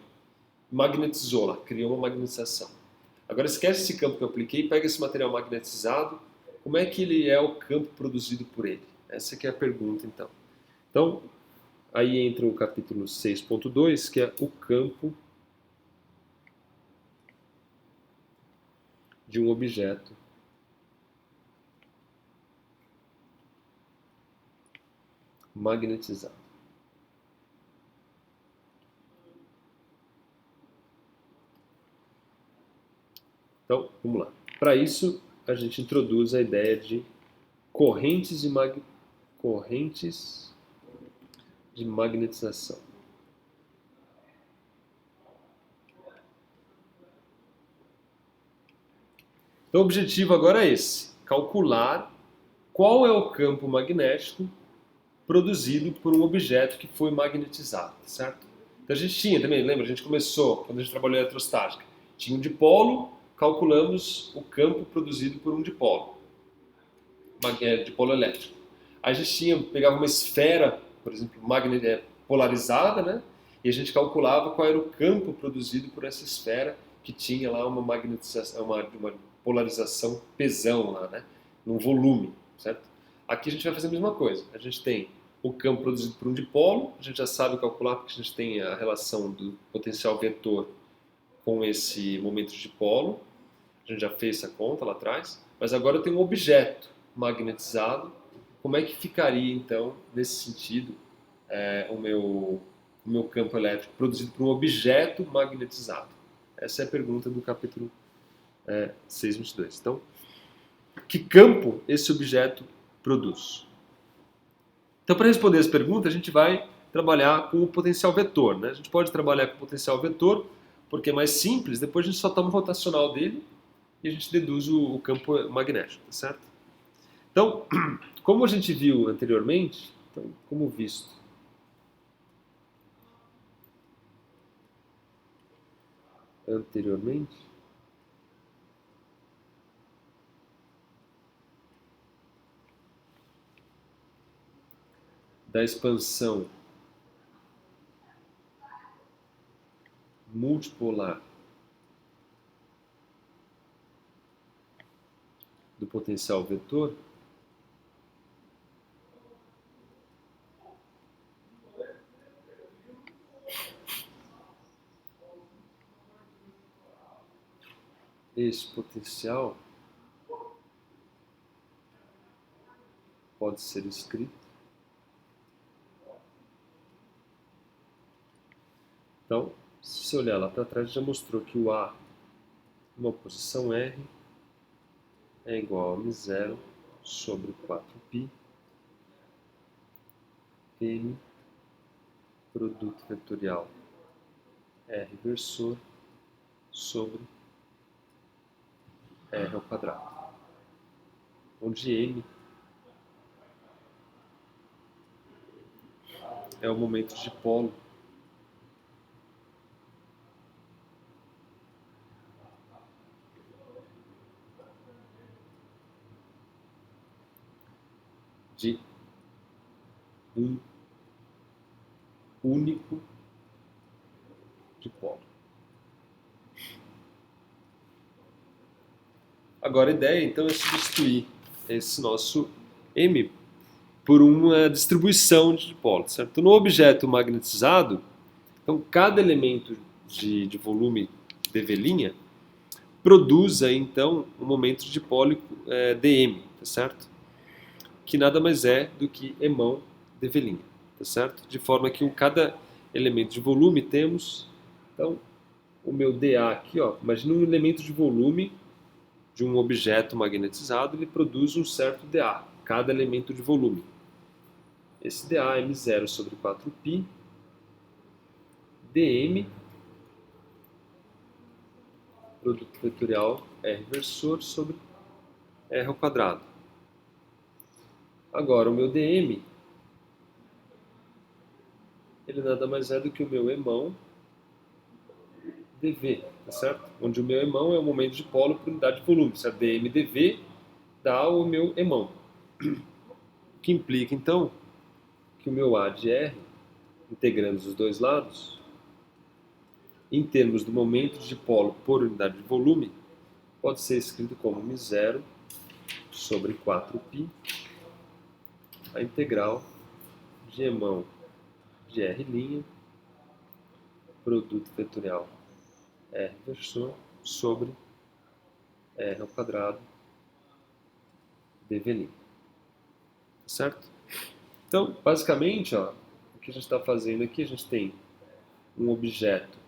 magnetizou lá, criou uma magnetização. Agora esquece esse campo que eu apliquei, pega esse material magnetizado, como é que ele é o campo produzido por ele? Essa que é a pergunta, então. Então, aí entra o capítulo 6.2, que é o campo de um objeto magnetizado. Então, vamos lá. Para isso, a gente introduz a ideia de correntes de magnetização. Então, o objetivo agora é esse: calcular qual é o campo magnético produzido por um objeto que foi magnetizado, certo? Então a gente tinha também, lembra, a gente começou, quando a gente trabalhou eletrostática, tinha um dipolo, calculamos o campo produzido por um dipolo elétrico. Aí a gente pegava uma esfera, por exemplo, polarizada, né? E a gente calculava qual era o campo produzido por essa esfera que tinha lá uma magnetização, uma polarização pesão lá, né? Num volume, certo? Aqui a gente vai fazer a mesma coisa. A gente tem o campo produzido por um dipolo, a gente já sabe calcular porque a gente tem a relação do potencial vetor com esse momento de dipolo. A gente já fez essa conta lá atrás. Mas agora eu tenho um objeto magnetizado como é que ficaria, então, nesse sentido, o meu campo elétrico produzido por um objeto magnetizado? Essa é a pergunta do capítulo 6.22. Então, que campo esse objeto produz? Então, para responder essa pergunta, a gente vai trabalhar com o potencial vetor, né? A gente pode trabalhar com o potencial vetor, porque é mais simples, depois a gente só toma o rotacional dele e a gente deduz o campo magnético, tá certo? Então, como a gente viu anteriormente, então, como visto anteriormente, da expansão multipolar do potencial vetor, esse potencial pode ser escrito. Então, se você olhar lá para trás, já mostrou que o A, uma posição R, é igual a μ0 sobre 4π m produto vetorial R versor sobre R ao quadrado, onde m é o momento de polo de um único dipolo. Agora a ideia então é substituir esse nosso M por uma distribuição de dipolos, certo? Então, no objeto magnetizado, então cada elemento de volume dV' produz aí, então um momento de dipolo dm, tá certo? Que nada mais é do que emão dV', tá certo? De forma que cada elemento de volume temos, então o meu dA aqui, ó, imagina um elemento de volume de um objeto magnetizado, ele produz um certo dA, cada elemento de volume. Esse dA é μ0 sobre 4π dm produto vetorial R versor sobre R ao quadrado. Agora, o meu dm, ele nada mais é do que o meu emão dV, tá certo? Onde o meu emão é o momento de polo por unidade de volume, certo? dm dV dá o meu emão. O que implica, então, que o meu A de R, integrando os dois lados, em termos do momento de polo por unidade de volume, pode ser escrito como μ0 sobre 4π, a integral de emão de R', produto vetorial R versor sobre R ao quadrado dV'. Tá certo? Então, basicamente, ó, o que a gente está fazendo aqui, a gente tem um objeto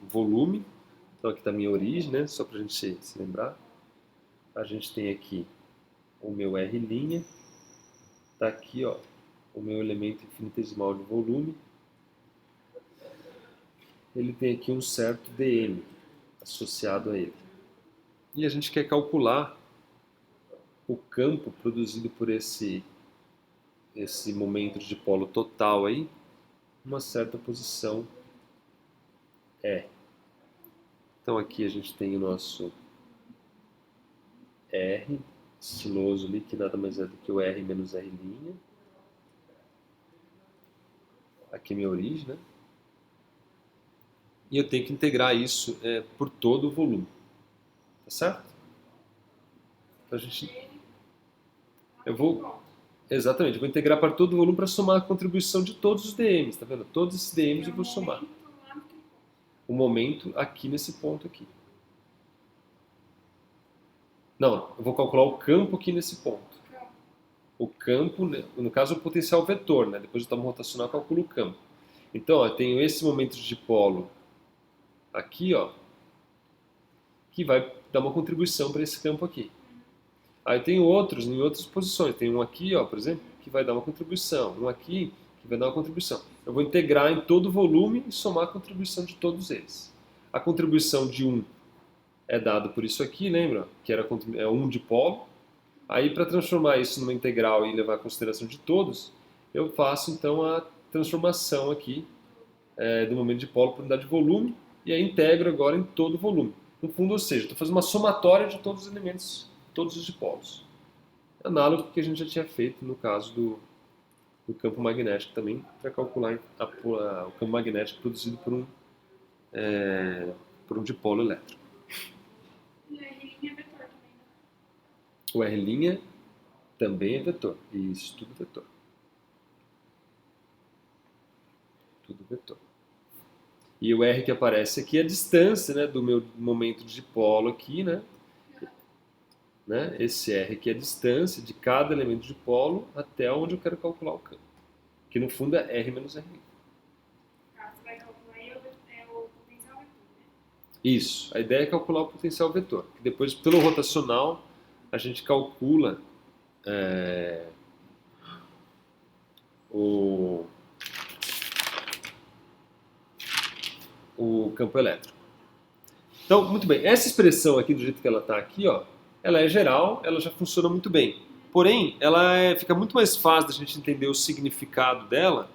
volume. Então aqui está a minha origem, né? Só para a gente se lembrar. A gente tem aqui o meu R', está aqui, ó, o meu elemento infinitesimal de volume. Ele tem aqui um certo dm associado a ele. E a gente quer calcular o campo produzido por esse momento de dipolo total aí, uma certa posição E. Então aqui a gente tem o nosso R estiloso ali, que nada mais é do que o R menos R'. Aqui é minha origem, né? E eu tenho que integrar isso por todo o volume. Tá certo? Então exatamente, eu vou integrar para todo o volume para somar a contribuição de todos os dm's, tá vendo? Todos esses dm's eu vou somar. O momento aqui nesse ponto aqui. Não, eu vou calcular o campo aqui nesse ponto. Campo. O campo, né, no caso, o potencial vetor, né? Depois do tomo rotacional, eu calculo o campo. Então, ó, eu tenho esse momento de dipolo aqui, ó, que vai dar uma contribuição para esse campo aqui. Aí tem outros em outras posições. Tem um aqui, ó, por exemplo, que vai dar uma contribuição. Um aqui que vai dar uma contribuição. Eu vou integrar em todo o volume e somar a contribuição de todos eles. A contribuição de um é dada por isso aqui, lembra? Que era um dipolo. Aí, para transformar isso numa integral e levar em consideração de todos, eu faço então a transformação aqui do momento de dipolo para unidade de volume e aí integro agora em todo o volume. No fundo, ou seja, estou fazendo uma somatória de todos os elementos, todos os dipolos. Análogo ao que a gente já tinha feito no caso do campo magnético também, para calcular o campo magnético produzido por um dipolo elétrico. E a R' é vetor também, né? O R' também é vetor. Isso, tudo vetor. Tudo vetor. E o R que aparece aqui é a distância, né, do meu momento de dipolo aqui, né? Esse R aqui é a distância de cada elemento de dipolo até onde eu quero calcular o campo. Que no fundo é R menos R'. Tá, você vai calcular aí o potencial vetor, né? Isso. A ideia é calcular o potencial vetor. Que depois, pelo rotacional, a gente calcula o campo elétrico. Então, muito bem. Essa expressão aqui, do jeito que ela está aqui, ó, ela é geral, ela já funciona muito bem. Porém, fica muito mais fácil da gente entender o significado dela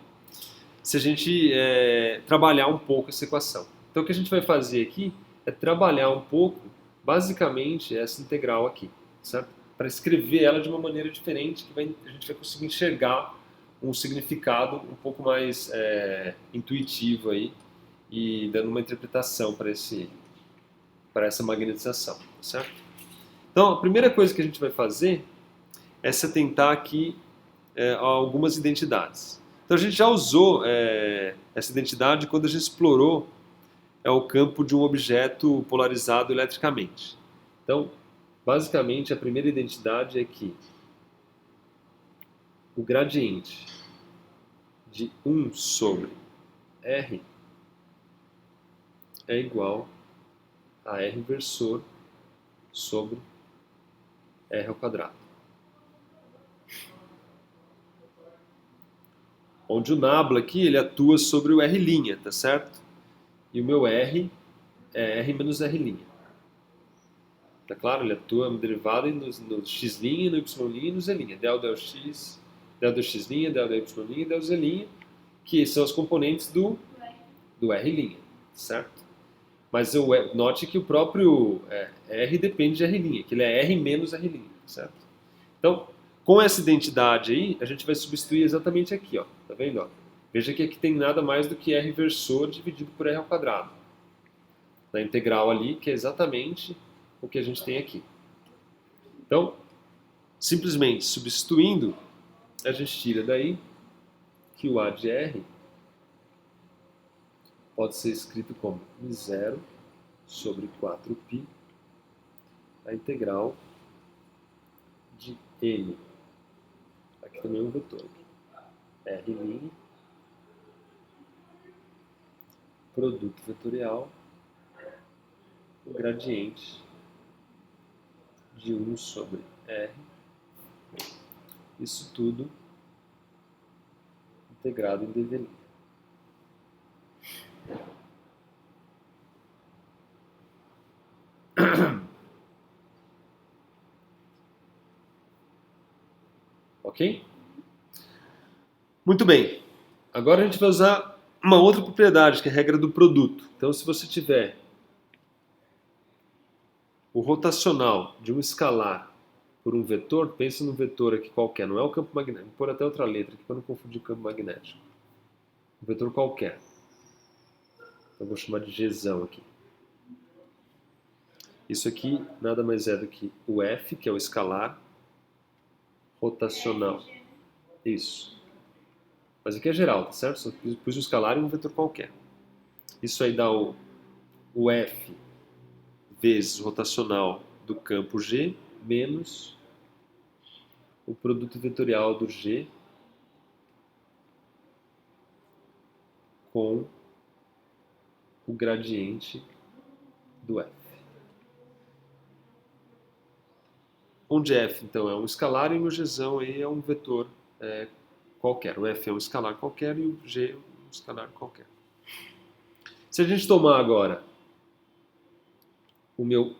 se a gente trabalhar um pouco essa equação. Então, o que a gente vai fazer aqui é trabalhar um pouco, basicamente, essa integral aqui, certo? Para escrever ela de uma maneira diferente, que a gente vai conseguir enxergar um significado um pouco mais intuitivo aí e dando uma interpretação para essa magnetização, certo? Então, a primeira coisa que a gente vai fazer é se atentar aqui a algumas identidades. Então, a gente já usou essa identidade quando a gente explorou o campo de um objeto polarizado eletricamente. Então, basicamente, a primeira identidade é que o gradiente de 1 sobre R é igual a R versor sobre R ao quadrado. Onde o nabla aqui, ele atua sobre o R', tá certo? E o meu R é R menos R'. Tá claro? Ele atua derivado no x', no y' e no z'. Del x, del x', del y' e del z', que são as componentes do R', certo? Mas note que o próprio R depende de R', que ele é R menos R', certo? Então, com essa identidade aí, a gente vai substituir exatamente aqui, ó. Tá vendo? Ó? Veja que aqui tem nada mais do que R versor dividido por R ao quadrado. Na integral ali, que é exatamente o que a gente tem aqui. Então, simplesmente substituindo, a gente tira daí que o A de R pode ser escrito como μ0 sobre 4π a integral de N. Aqui também é um vetor. R', produto vetorial, o gradiente de 1 sobre R. Isso tudo integrado em dV'. Ok? Muito bem. Agora a gente vai usar uma outra propriedade, que é a regra do produto. Então, se você tiver o rotacional de um escalar por um vetor, pense num vetor aqui qualquer, não é o campo magnético. Vou pôr até outra letra aqui para não confundir o campo magnético. Um vetor qualquer. Eu vou chamar de Gzão aqui. Isso aqui nada mais é do que o F, que é o escalar rotacional. Isso. Mas aqui é geral, tá certo? Só pus um escalar e um vetor qualquer. Isso aí dá o F vezes o rotacional do campo G menos o produto vetorial do G com o gradiente do F. Onde F, então, é um escalar e o meu Gzão aí é um vetor qualquer. O F é um escalar qualquer e o G é um escalar qualquer. Se a gente tomar agora o meu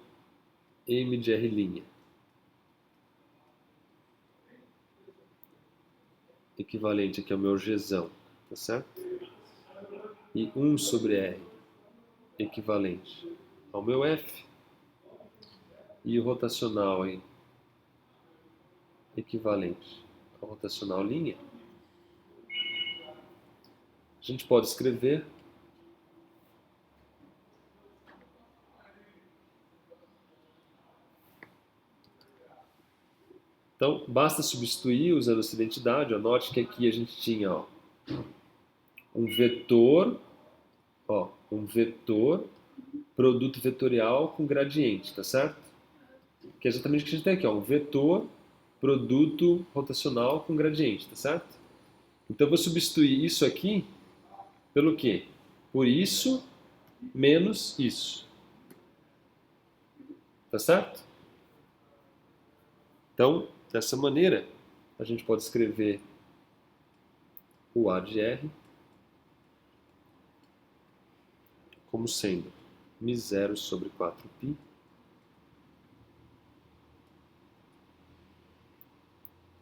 M de R', equivalente aqui ao meu Gzão, tá certo? E 1 sobre R, equivalente ao meu F, e o rotacional aí, equivalente ao rotacional linha, a gente pode escrever então, basta substituir usando essa identidade. Ó, note que aqui a gente tinha um vetor produto vetorial com gradiente, tá certo? Que é exatamente o que a gente tem aqui, um vetor produto rotacional com gradiente, tá certo? Então eu vou substituir isso aqui pelo quê? Por isso menos isso. Tá certo? Então, dessa maneira, a gente pode escrever o A de R como sendo μ0 sobre 4π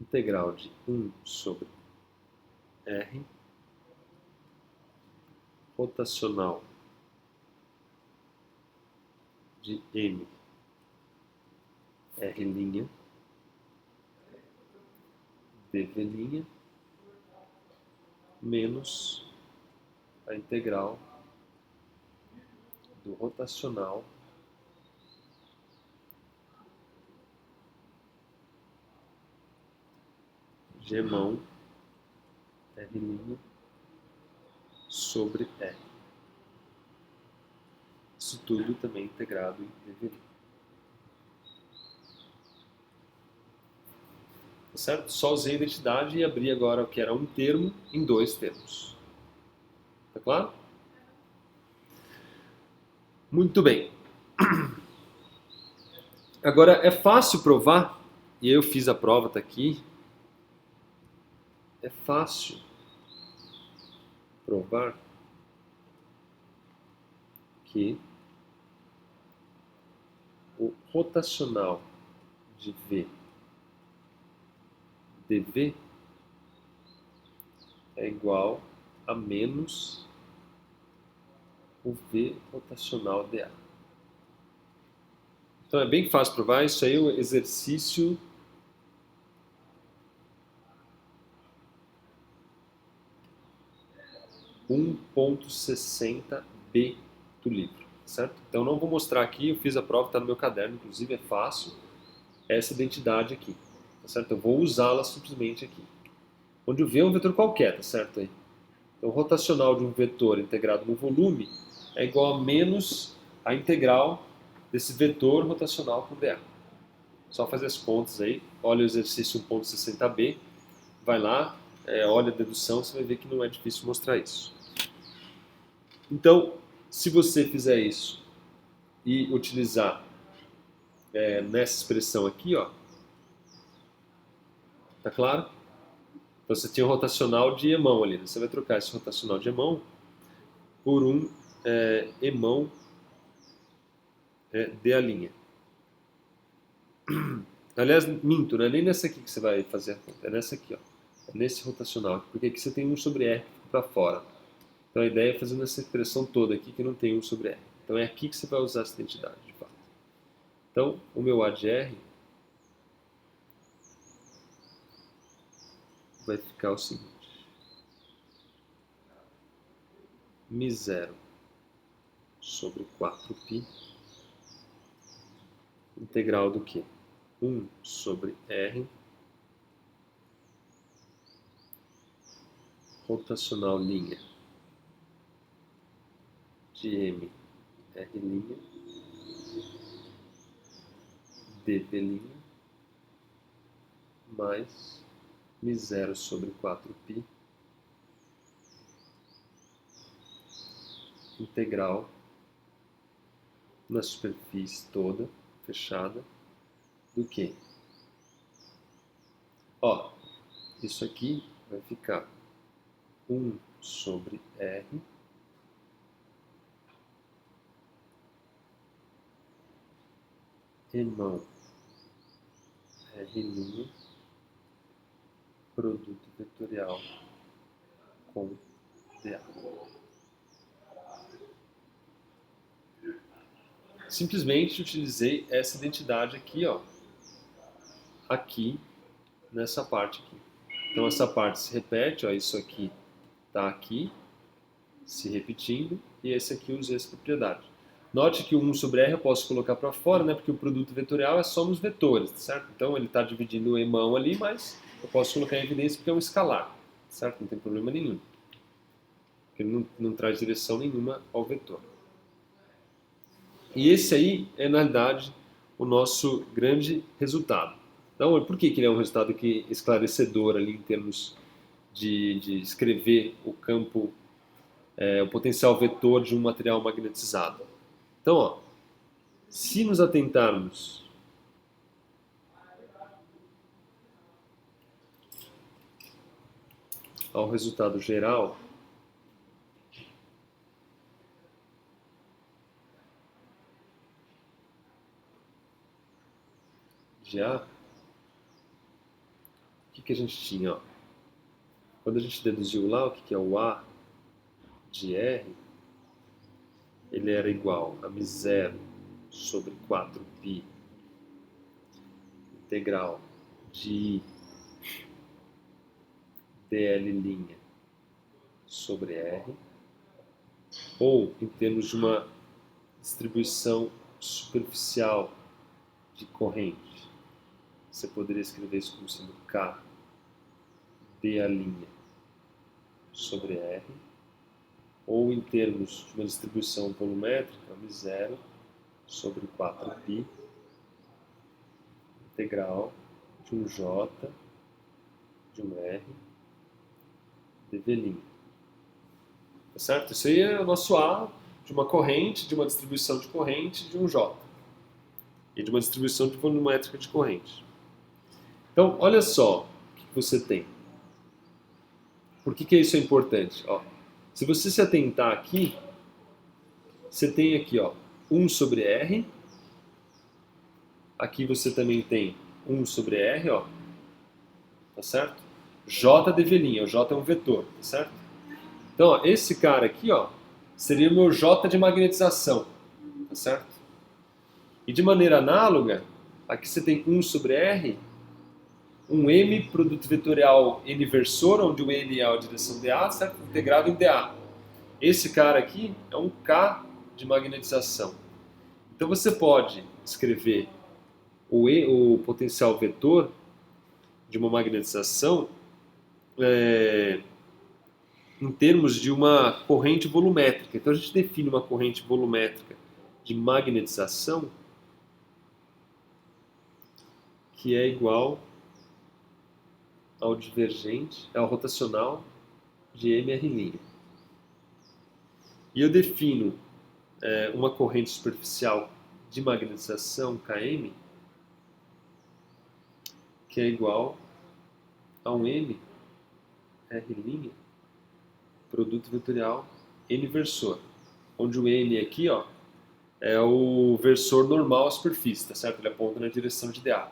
integral de 1 sobre R rotacional de M R' dv' menos a integral do rotacional Gmão R' sobre R. Isso tudo também integrado em dv'. Tá certo? Só usei a identidade e abri agora o que era um termo em dois termos. Tá claro? Muito bem. Agora, é fácil provar, e eu fiz a prova, tá aqui. É fácil provar que o rotacional de V dv é igual a menos o V rotacional dA. Então é bem fácil provar, isso aí é o exercício 1.60b do livro, certo? Então não vou mostrar aqui, eu fiz a prova, está no meu caderno, inclusive é fácil, essa identidade aqui, tá certo? Eu vou usá-la simplesmente aqui. Onde o V é um vetor qualquer, tá certo aí? Então o rotacional de um vetor integrado no volume é igual a menos a integral desse vetor rotacional com dA. Só fazer as contas aí, olha o exercício 1.60b, vai lá, olha a dedução, você vai ver que não é difícil mostrar isso. Então, se você fizer isso e utilizar nessa expressão aqui, ó, tá claro? Então, você tinha um rotacional de Emão ali, né? Você vai trocar esse rotacional de Emão por um Emão dA'. Aliás, minto, não é nem nessa aqui que você vai fazer a conta, é nessa aqui, ó. É nesse rotacional aqui, porque aqui você tem 1 sobre R para fora. Então a ideia é fazer essa expressão toda aqui que não tem 1 sobre R. Então é aqui que você vai usar essa identidade, de fato. Então, o meu A de R vai ficar o seguinte. μ0 sobre 4π integral do quê? 1 sobre R rotacional linha de M R' dv', mais μ0 sobre 4π integral na superfície toda fechada do quê? Ó, isso aqui vai ficar 1 sobre R irmão R' produto vetorial com dA. Simplesmente utilizei essa identidade aqui, ó, aqui nessa parte aqui. Então essa parte se repete, ó, isso aqui está aqui se repetindo e esse aqui usa essa propriedade. Note que o 1 sobre R eu posso colocar para fora, né, porque o produto vetorial é só nos vetores, certo? Então ele está dividindo o emão ali, mas eu posso colocar em evidência porque é um escalar, certo? Não tem problema nenhum. Porque ele não traz direção nenhuma ao vetor. E esse aí é, na realidade, o nosso grande resultado. Então, por que ele é um resultado aqui esclarecedor ali em termos de escrever o campo, o potencial vetor de um material magnetizado? Então, ó, se nos atentarmos ao resultado geral, de A, o que a gente tinha? Ó? Quando a gente deduziu lá o que é o A de R, ele era igual a μ0 sobre 4π integral de I dl' sobre R, ou em termos de uma distribuição superficial de corrente, você poderia escrever isso como sendo K dA' sobre R, ou em termos de uma distribuição volumétrica, μ0 sobre 4π integral de um J de um R dV'. Tá certo? Isso aí é o nosso A de uma corrente, de uma distribuição de corrente de um J. E de uma distribuição de volumétrica de corrente. Então, olha só o que você tem. Por que isso é importante? Ó, se você se atentar aqui, você tem aqui, ó, 1 sobre R. Aqui você também tem 1 sobre R, ó. Tá certo? J dV', o J é um vetor, tá certo? Então, ó, esse cara aqui, ó, seria o meu J de magnetização, tá certo? E de maneira análoga, aqui você tem 1 sobre R, um M produto vetorial N versor, onde o N é a direção dA, certo? Integrado em dA. Esse cara aqui é um K de magnetização. Então você pode escrever o potencial vetor de uma magnetização em termos de uma corrente volumétrica. Então a gente define uma corrente volumétrica de magnetização que é igual ao divergente, ao rotacional de MR'. E eu defino uma corrente superficial de magnetização Km que é igual a um M R' produto vetorial N versor, onde o N aqui, ó, é o versor normal à superfície, tá certo? Ele aponta na direção de dA.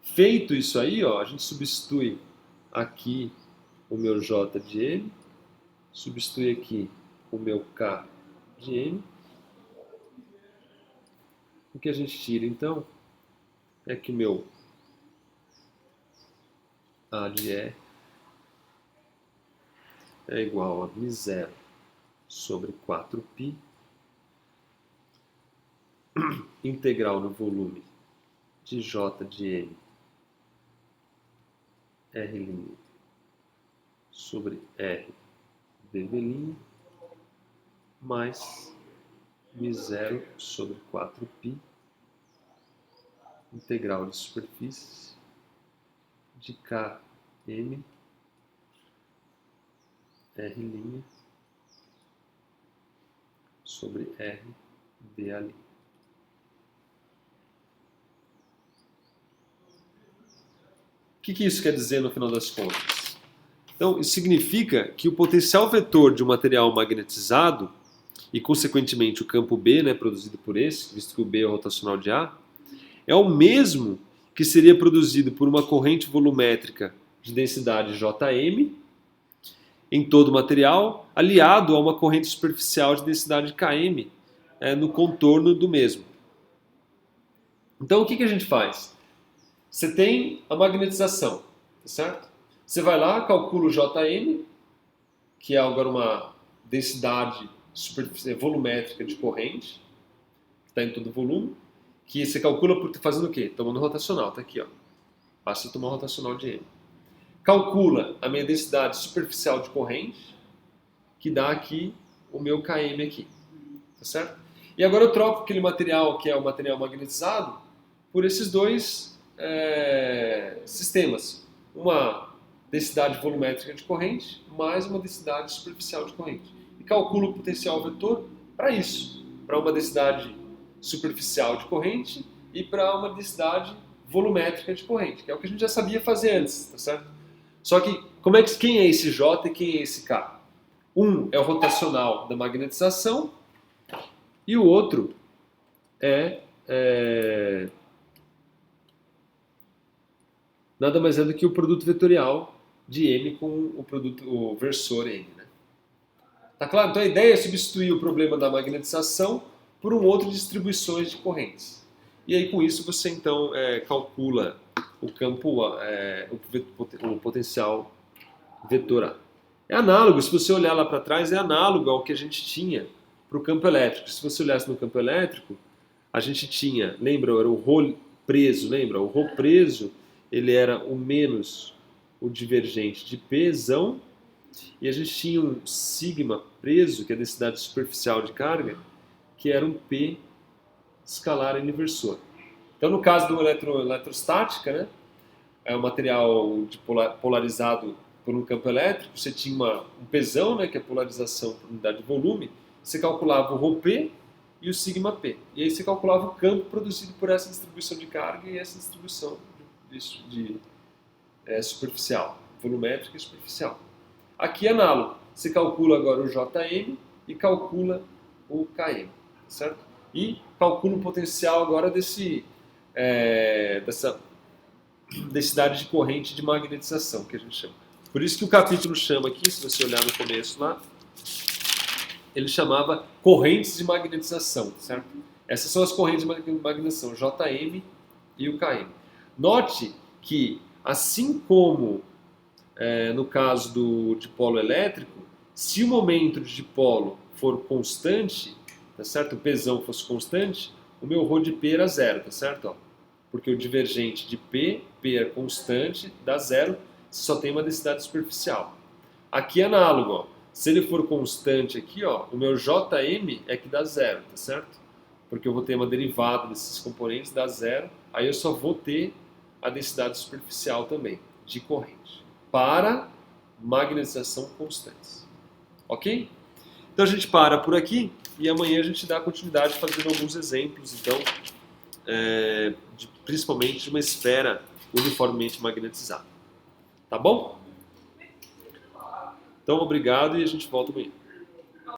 Feito isso aí, ó, a gente substitui aqui o meu J de N, substitui aqui o meu K de N. O que a gente tira, então, é que o meu A de E é igual a μ0 sobre 4π integral no volume de J de N R' sobre R dV' mais μ0 sobre 4π integral de superfície de Km R' sobre R dA'. O que isso quer dizer no final das contas? Então, isso significa que o potencial vetor de um material magnetizado e, consequentemente, o campo B, né, produzido por esse, visto que o B é o rotacional de A, é o mesmo que seria produzido por uma corrente volumétrica de densidade Jm em todo o material, aliado a uma corrente superficial de densidade Km no contorno do mesmo. Então, o que a gente faz? Você tem a magnetização, tá certo? Você vai lá, calcula o Jm, que é agora uma densidade volumétrica de corrente, que está em todo o volume, que você calcula fazendo o quê? Tomando rotacional, tá aqui, ó. Basta tomar rotacional de M. Calcula a minha densidade superficial de corrente, que dá aqui o meu Km aqui, tá certo? E agora eu troco aquele material que é o material magnetizado por esses dois sistemas. Uma densidade volumétrica de corrente mais uma densidade superficial de corrente. E calculo o potencial vetor para isso, para uma densidade superficial de corrente e para uma densidade volumétrica de corrente, que é o que a gente já sabia fazer antes, tá certo? Só que quem é esse J e quem é esse K? Um é o rotacional da magnetização e o outro nada mais é do que o produto vetorial de M com o versor M. Né? Tá claro? Então a ideia é substituir o problema da magnetização por um outro de distribuições de correntes. E aí com isso você então calcula o campo, o potencial vetor A. É análogo, se você olhar lá para trás, é análogo ao que a gente tinha para o campo elétrico. Se você olhasse no campo elétrico, a gente tinha, lembra, era o ρ preso, lembra? O ρ preso, ele era o menos o divergente de Pzão, e a gente tinha um sigma preso, que é a densidade superficial de carga, que era um P escalar inversor. Então, no caso do eletrostática, né, é um material polarizado por um campo elétrico, você tinha um Pzão, né, que é a polarização por unidade de volume, você calculava o ρP e o sigma P. E aí você calculava o campo produzido por essa distribuição de carga e essa distribuição superficial, volumétrica e superficial. Aqui é análogo. Você calcula agora o Jm e calcula o Km, certo? E calcula o potencial agora dessa densidade de corrente de magnetização, que a gente chama. Por isso que o capítulo chama aqui, se você olhar no começo lá, ele chamava correntes de magnetização, certo? Essas são as correntes de magnetização, Jm e o Km. Note que, assim como no caso do dipolo elétrico, se o momento de dipolo for constante, tá certo? O Pzão fosse constante, o meu ρ de P era zero, tá certo? Ó, porque o divergente de P é constante, dá zero, você só tem uma densidade superficial. Aqui é análogo, ó. Se ele for constante aqui, ó, o meu Jm é que dá zero, tá certo? Porque eu vou ter uma derivada desses componentes, dá zero, aí eu só vou ter a densidade superficial também, de corrente, para magnetização constantes. Ok? Então a gente para por aqui e amanhã a gente dá continuidade fazendo alguns exemplos, então, principalmente de uma esfera uniformemente magnetizada. Tá bom? Então, obrigado e a gente volta amanhã.